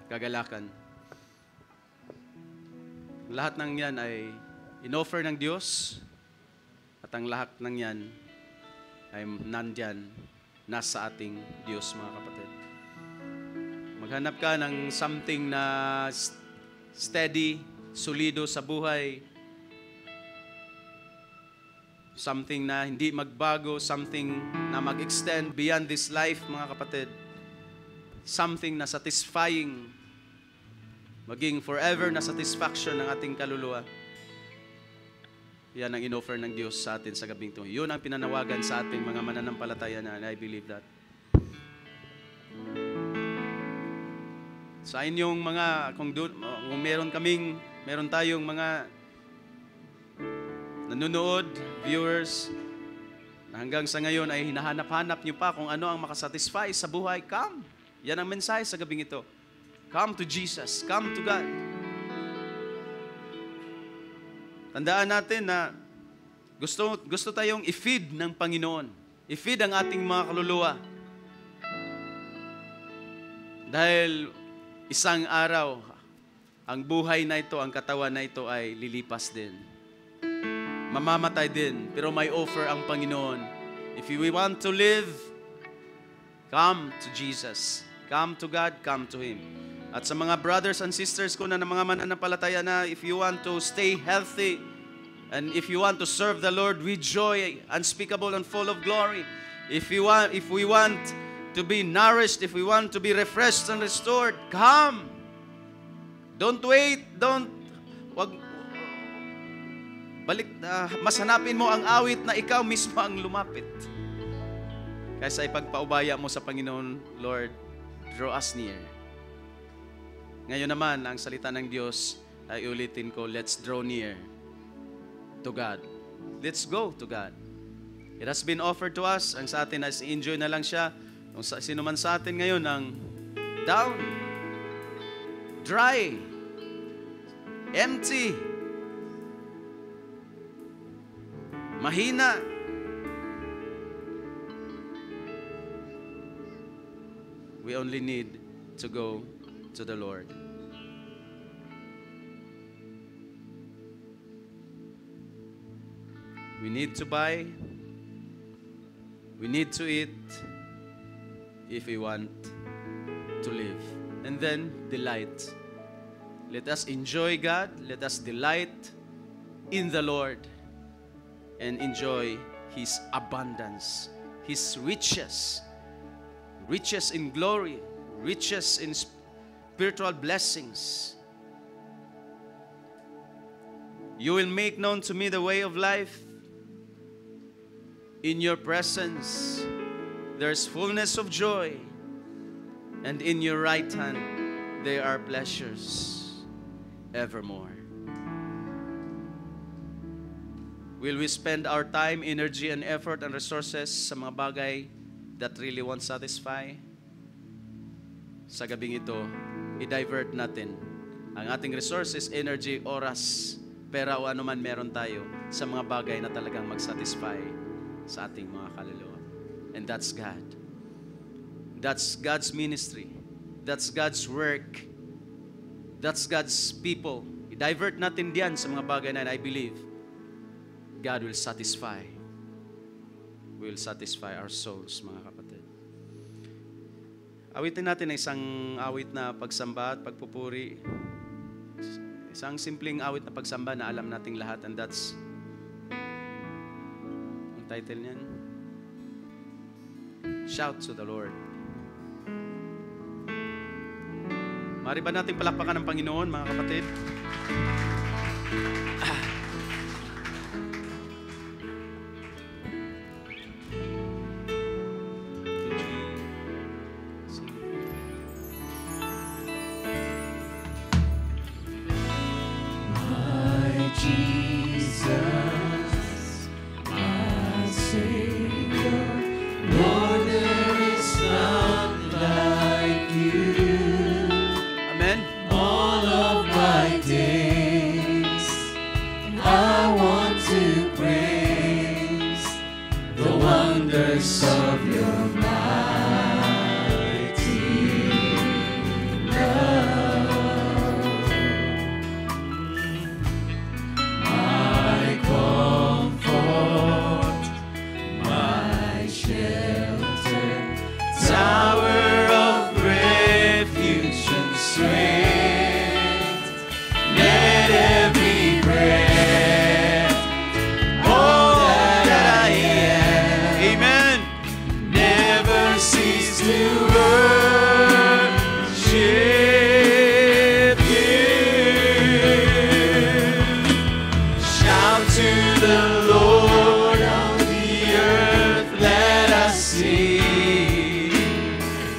A: kagalakan. Lahat ng yan ay inoffer ng Diyos at ang lahat ng yan ay nandyan, nasa ating Diyos, mga kapatid. Maghanap ka ng something na steady, solido sa buhay. Something na hindi magbago, something na mag-extend beyond this life, mga kapatid. Something na satisfying, maging forever na satisfaction ng ating kaluluwa. Yan ang inoffer ng Diyos sa atin sa gabing ito. Yun ang pinanawagan sa ating mga mananampalataya na, and I believe that. Sa inyong mga, kung meron tayong mga nanonood, viewers, na hanggang sa ngayon ay hinahanap-hanap nyo pa kung ano ang makasatisfy sa buhay, come. Yan ang mensahe sa gabing ito. Come to Jesus. Come to God. Tandaan natin na gusto tayong i-feed ng Panginoon. I-feed ang ating mga kaluluwa. Dahil isang araw, ang buhay na ito, ang katawan na ito ay lilipas din. Mamamatay din, pero may offer ang Panginoon. If we want to live, come to Jesus. Come to God, come to Him. At sa mga brothers and sisters ko na mga mananampalataya na, if you want to stay healthy, and if you want to serve the Lord with joy, unspeakable and full of glory, if we want to be nourished, if we want to be refreshed and restored, come. Don't wait, mas hanapin mo ang awit na ikaw mismo ang lumapit. Kaysa ipagpaubaya mo sa Panginoon, Lord, draw us near. Ngayon naman, ang salita ng Diyos ay ulitin ko, let's draw near to God. Let's go to God. It has been offered to us. Ang sa atin ay enjoy na lang siya. Kung sino man sa atin ngayon ang down, dry, empty, mahina, we only need to go to the Lord. We need to buy, we need to eat, if we want to live. And then, delight. Let us enjoy God, let us delight in the Lord, and enjoy His abundance, His riches, riches in glory, riches in spiritual blessings. You will make known to me the way of life. In your presence, there's fullness of joy, and in your right hand, there are pleasures evermore. Will we spend our time, energy, and effort and resources sa mga bagay that really won't satisfy? Sa gabing ito, i-divert natin ang ating resources, energy, oras, pera o anuman meron tayo sa mga bagay na talagang mag-satisfy sa ating mga kaluluwa. And that's God. That's God's ministry. That's God's work. That's God's people. I-divert natin diyan sa mga bagay na I believe God will satisfy. Will satisfy our souls, mga kapatid. Awitin natin ang isang awit na pagsamba at pagpupuri. Isang simpleng awit na pagsamba na alam nating lahat, and that's ang title niyan. Shout to the Lord. Mari ba nating palakpakan ng Panginoon, mga kapatid?
B: All of my days wonders of your mighty love. My comfort, my shelter, tower of refuge and strength. Let every breath, all that I am,
A: Amen.
B: never cease to worship you. Shout to the Lord on the earth, let us sing.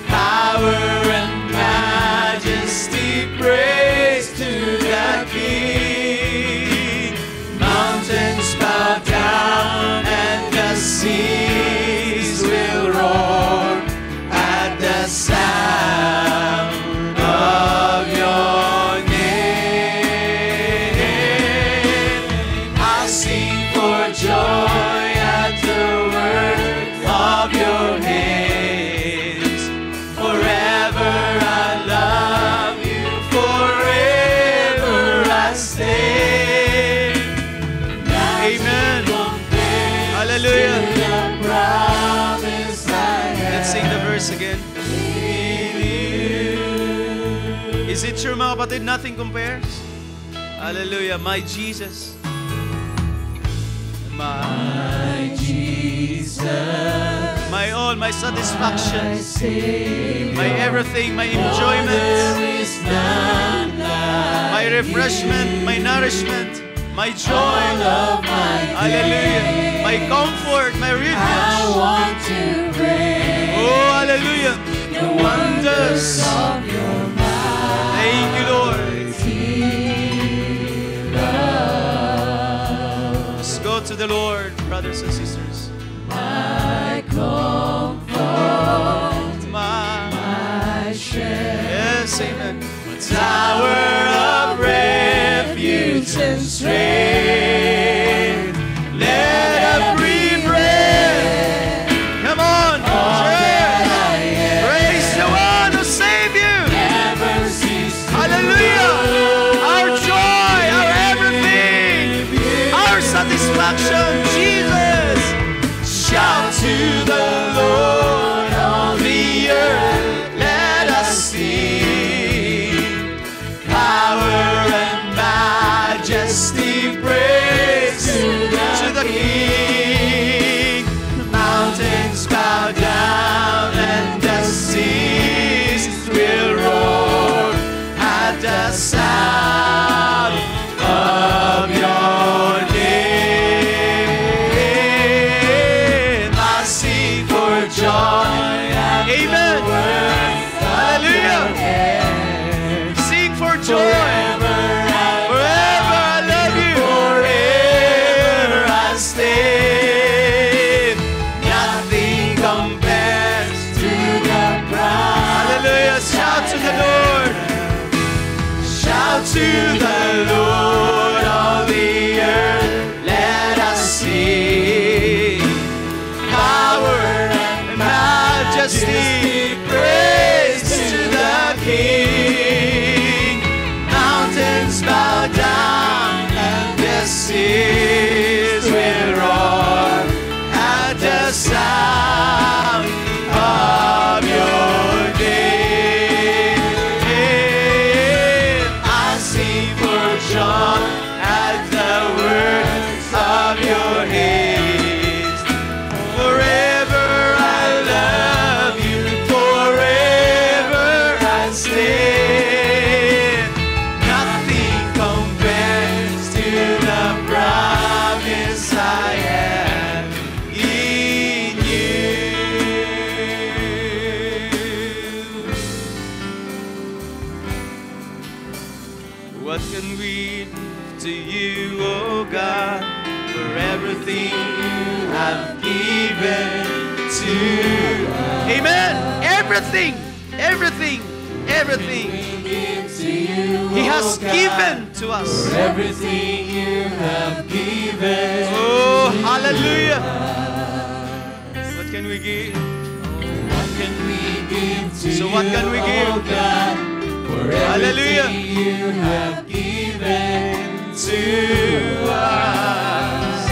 B: Power and majesty, praise to the King. Mountains bow down and the seas will roar at the sound of your name. I'll sing for joy at the work of your hands. Forever I love you, forever I stay.
A: Amen. Hallelujah. Let's sing the verse again. Is it true, mga kapatid? Nothing compares. Hallelujah. My Jesus.
B: My Jesus,
A: My all, my satisfaction,
B: Savior,
A: my everything, my
B: there
A: enjoyment,
B: is none like
A: my refreshment, my nourishment, my
B: all
A: joy.
B: of my
A: Hallelujah. My comfort, my
B: I
A: refuge.
B: want to praise
A: Oh, hallelujah.
B: the wonders of your
A: Thank you, Lord.
B: mighty love.
A: Let's go to the Lord, brothers and sisters.
B: My comfort, my shelter,
A: Yes, amen.
B: tower of refuge and strength. Let every breath,
A: Come on,
B: all
A: church.
B: that I am,
A: Praise the one who saved you.
B: never cease to
A: Hallelujah. Our joy, our everything, our satisfaction, Jesus.
B: shout to the Lord on the earth. Let us sing. Power and majesty, praise to the King. Mountains bow down and the seas will roar at the sound of your name. I sing for joy at the
A: Amen.
B: work of
A: Hallelujah.
B: your hands.
A: Sing for joy. Forever I love you.
B: Forever I stay. Nothing compares to the promise.
A: Hallelujah. Shout to the Lord.
B: Shout to the Lord on the earth. Let us sing. Power and majesty, praise to the King. Mountains bow down and the seas will roar at the sound of your name. I sing for joy at the words of your hands. Forever I love you, forever I stand. Nothing compares to the promise I have in you.
A: What can we give to you, oh God, for everything you have given to us? Amen. Everything, everything, everything He has given to us.
B: Everything you have given.
A: Oh, hallelujah. What can we give?
B: What can we give to
A: So what can we give?
B: oh God, for
A: Hallelujah.
B: everything you have given to us?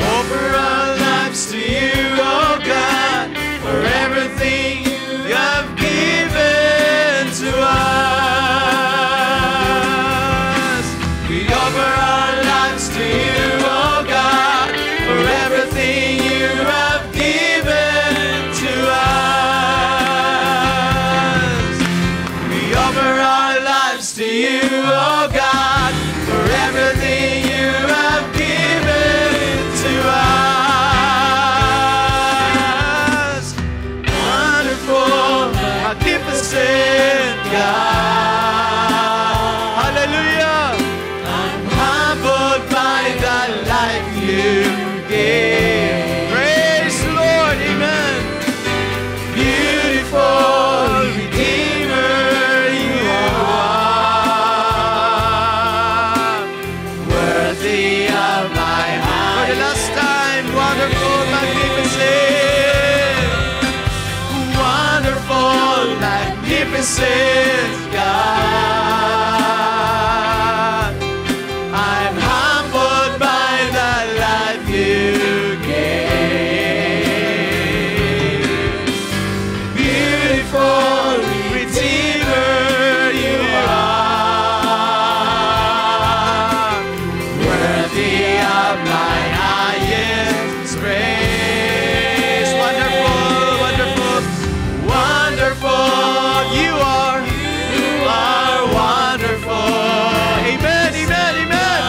B: Offer our lives to you, oh God, for everything you have given to us. We offer our lives to you, oh God, for everything you have given to us. We offer our lives to you, oh God, for everything you have given to us. Wonderful, magnificent God. Hallelujah. I'm humbled by the life you gave. Praise the Lord, amen. Beautiful Redeemer you are, worthy of my heart. For the last time, wonderful, magnificent, wonderful, magnificent God. I'm humbled by the life you gave. Beautiful Redeemer you are, worthy of my highest praise. Wonderful, wonderful, wonderful you are wonderful. Amen, amen, amen.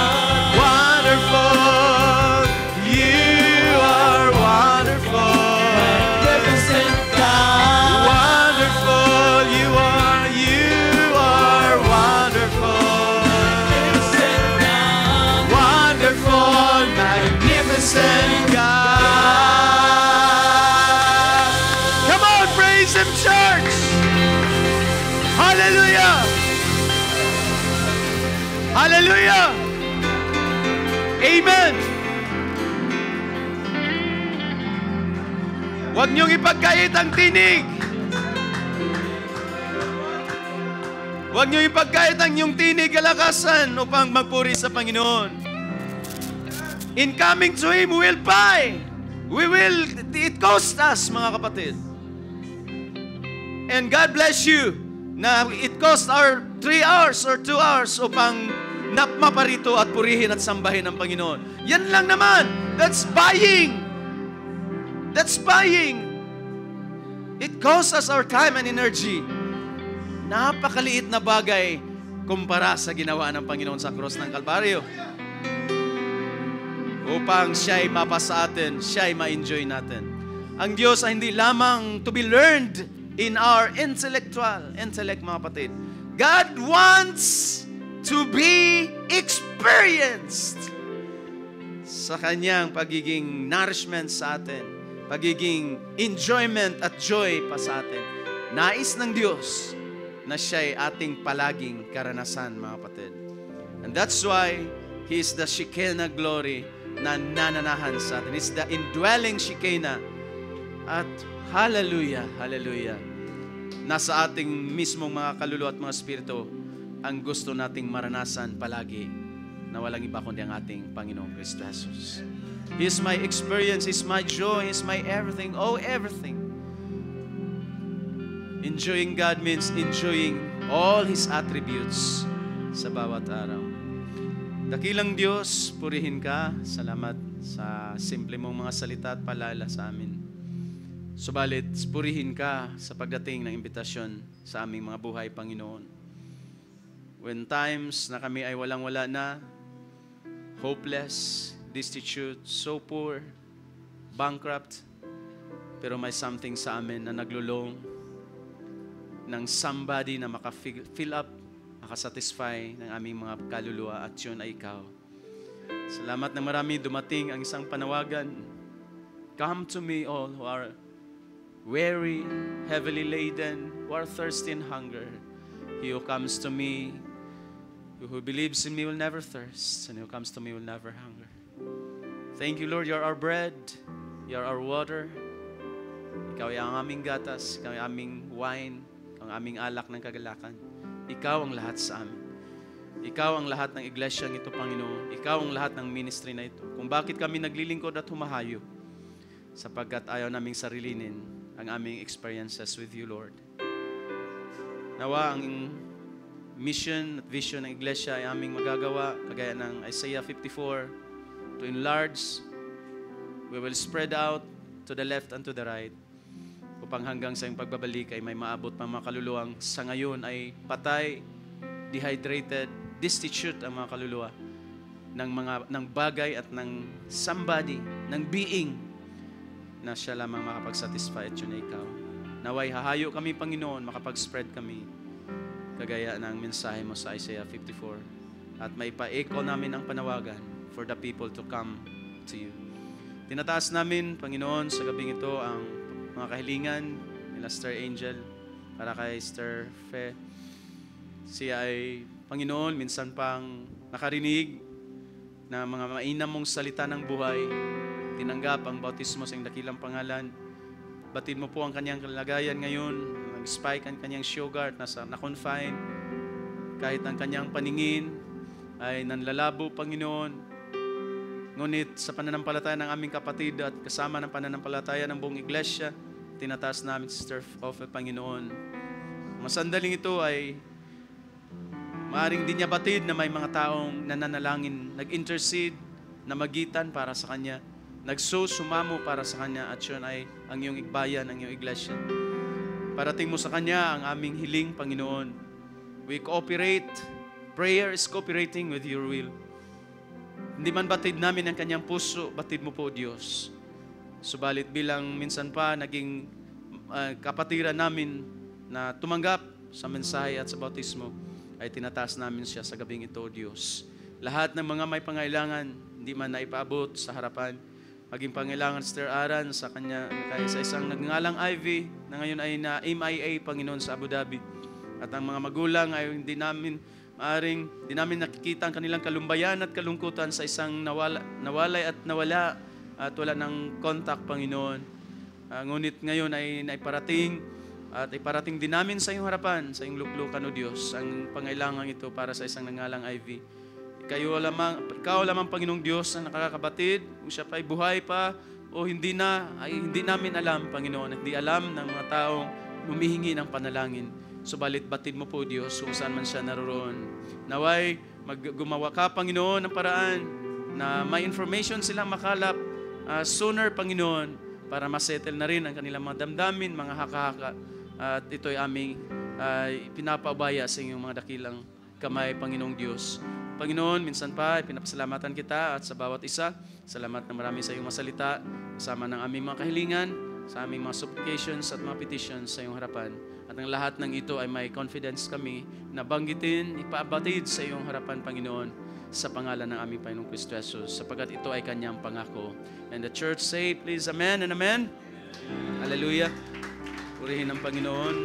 B: Wonderful, you are wonderful. Magnificent God. Wonderful, you are wonderful. Magnificent God. Wonderful, magnificent God. Come on, praise Him, church. Hallelujah. Hallelujah. Amen. Huwag niyong ipagkait ang tinig. Huwag niyong ipagkait ang inyong tinig, kalakasan upang magpuri sa Panginoon. In coming to Him, we will buy. It cost us, mga kapatid. And God bless you na it cost our 3 hours or 2 hours upang maparito at purihin at sambahin ang Panginoon. Yan lang naman. That's buying. That's buying. It costs us our time and energy. Napakaliit na bagay kumpara sa ginawa ng Panginoon sa krus ng Kalbaryo. Upang siya'y mapasa atin, siya'y ma-enjoy natin. Ang Diyos ay hindi lamang to be learned in our intellect, mga kapatid. God wants to be experienced sa Kanyang pagiging nourishment sa atin, pagiging enjoyment at joy pa sa atin. Nais ng Diyos na siya'y ating palaging karanasan, mga kapatid. And that's why He is the Shekinah glory na nananahan sa atin. It's the indwelling Shekinah. At hallelujah, hallelujah. Nasa ating mismong mga kaluluwa at mga spirito ang gusto nating maranasan palagi na walang iba kundi ang ating Panginoong Kristo Jesus. He is my experience, He is my joy, He is my everything, oh everything. Enjoying God means enjoying all His attributes sa bawat araw. Dakilang Diyos, purihin ka. Salamat sa simple mong mga salita at paalala sa amin. Subalit, purihin ka sa pagdating ng imbitasyon sa aming mga buhay, Panginoon. When times na kami ay walang-wala na, hopeless, destitute, so poor, bankrupt, pero may something sa amin na naglulong ng somebody na maka-fill up, makasatisfy ng aming mga kaluluwa at yun ay Ikaw. Salamat na marami dumating ang isang panawagan. Come to me all who are weary, heavily laden, who are thirsty and hunger. He who comes to me, who believes in me will never thirst, and who comes to me will never hunger. Thank you, Lord, you're our bread. You are our water. Ikaw ay ang aming gatas, Ikaw ay aming wine, Ikaw ang aming alak ng kagalakan. Ikaw ang lahat sa amin. Ikaw ang lahat ng iglesyang ito, Panginoon. Ikaw ang lahat ng ministry na ito. Kung bakit kami naglilingkod at humahayo, sapagkat ayaw naming sarilinin ang aming experiences with you, Lord. Nawa ang mission at vision ng iglesia ay aming magagawa, kagaya ng Isaiah 54, to enlarge, we will spread out to the left and to the right, upang hanggang sa iyong pagbabalik ay may maabot pa mga kaluluwang sa ngayon ay patay, dehydrated, destitute ang mga kaluluwa ng bagay at ng somebody, ng being na siya lamang makapag-satisfy at yun ay ikaw. Naway hahayo kami, Panginoon, makapag-spread kami kagaya ng mensahe mo sa Isaiah 54 at may pa-echo namin ang panawagan for the people to come to you. Tinataas namin, Panginoon, sa gabing ito ang mga kahilingan nila Star Angel para kay Star Fe. Siya ay, Panginoon, minsan pang nakarinig na mga mainam mong salita ng buhay, tinanggap ang bautismo sa iyong dakilang pangalan. Batid mo po ang kanyang kalagayan ngayon. Nag-spike ang kanyang sugar, na-confine. Kahit ang kanyang paningin ay nanlalabo, Panginoon. Ngunit sa pananampalataya ng aming kapatid at kasama ng pananampalataya ng buong iglesia, tinataas namin si Sister of Panginoon. Mga sandaling ito ay maaring di niya batid na may mga taong nananalangin, nag-intercede, namagitan para sa kanya, sumamo para sa kanya, at yun ay ang iyong igbayan, ang iyong iglesia. Parating mo sa kanya ang aming hiling, Panginoon. We cooperate. Prayer is cooperating with your will. Hindi man batid namin ang kanyang puso, batid mo po, Diyos. Subalit bilang minsan pa naging kapatiran namin na tumanggap sa mensahe at sa bautismo, ay tinataas namin siya sa gabing ito, Diyos. Lahat ng mga may pangailangan, hindi man naipaabot sa harapan, maging pangailangan Sister Aran sa kanya, kaya sa isang nagngalang Ivy na ngayon ay na MIA, Panginoon, sa Abu Dhabi. At ang mga magulang ay hindi namin nakikita ang kanilang kalumbayan at kalungkutan sa isang nawalay at nawala at wala ng contact, Panginoon. Ngunit ngayon ay naiparating at iparating din namin sa iyong harapan, sa iyong luklukan, O Diyos, ang pangailangan ito para sa isang nangalang Ivy. Ikaw lamang, Panginoong Diyos, na nakakabatid, kung siya pa ay buhay pa o hindi na, ay hindi namin alam, Panginoon, at di alam ng mga taong humihingi ng panalangin. Subalit batid mo po, Diyos, kung saan man siya naroon. Naway, gumawa ka, Panginoon, ng paraan na may information silang makalap sooner, Panginoon, para masettle na rin ang kanilang mga damdamin, mga haka-haka. At ito'y aming pinapaubaya sa inyong mga dakilang kamay, Panginoong Diyos. Panginoon, minsan pa, pinapasalamatan kita at sa bawat isa. Salamat na marami sa iyong masalita, kasama ng aming mga kahilingan, sa aming mga supplications at mga petitions sa iyong harapan. At ang lahat ng ito ay may confidence kami na banggitin, ipaabatid sa iyong harapan, Panginoon, sa pangalan ng aming Panginoong Kristo Jesus, sapagkat ito ay kanyang pangako. And the church say, please, amen and amen. Hallelujah. Purihin ang Panginoon.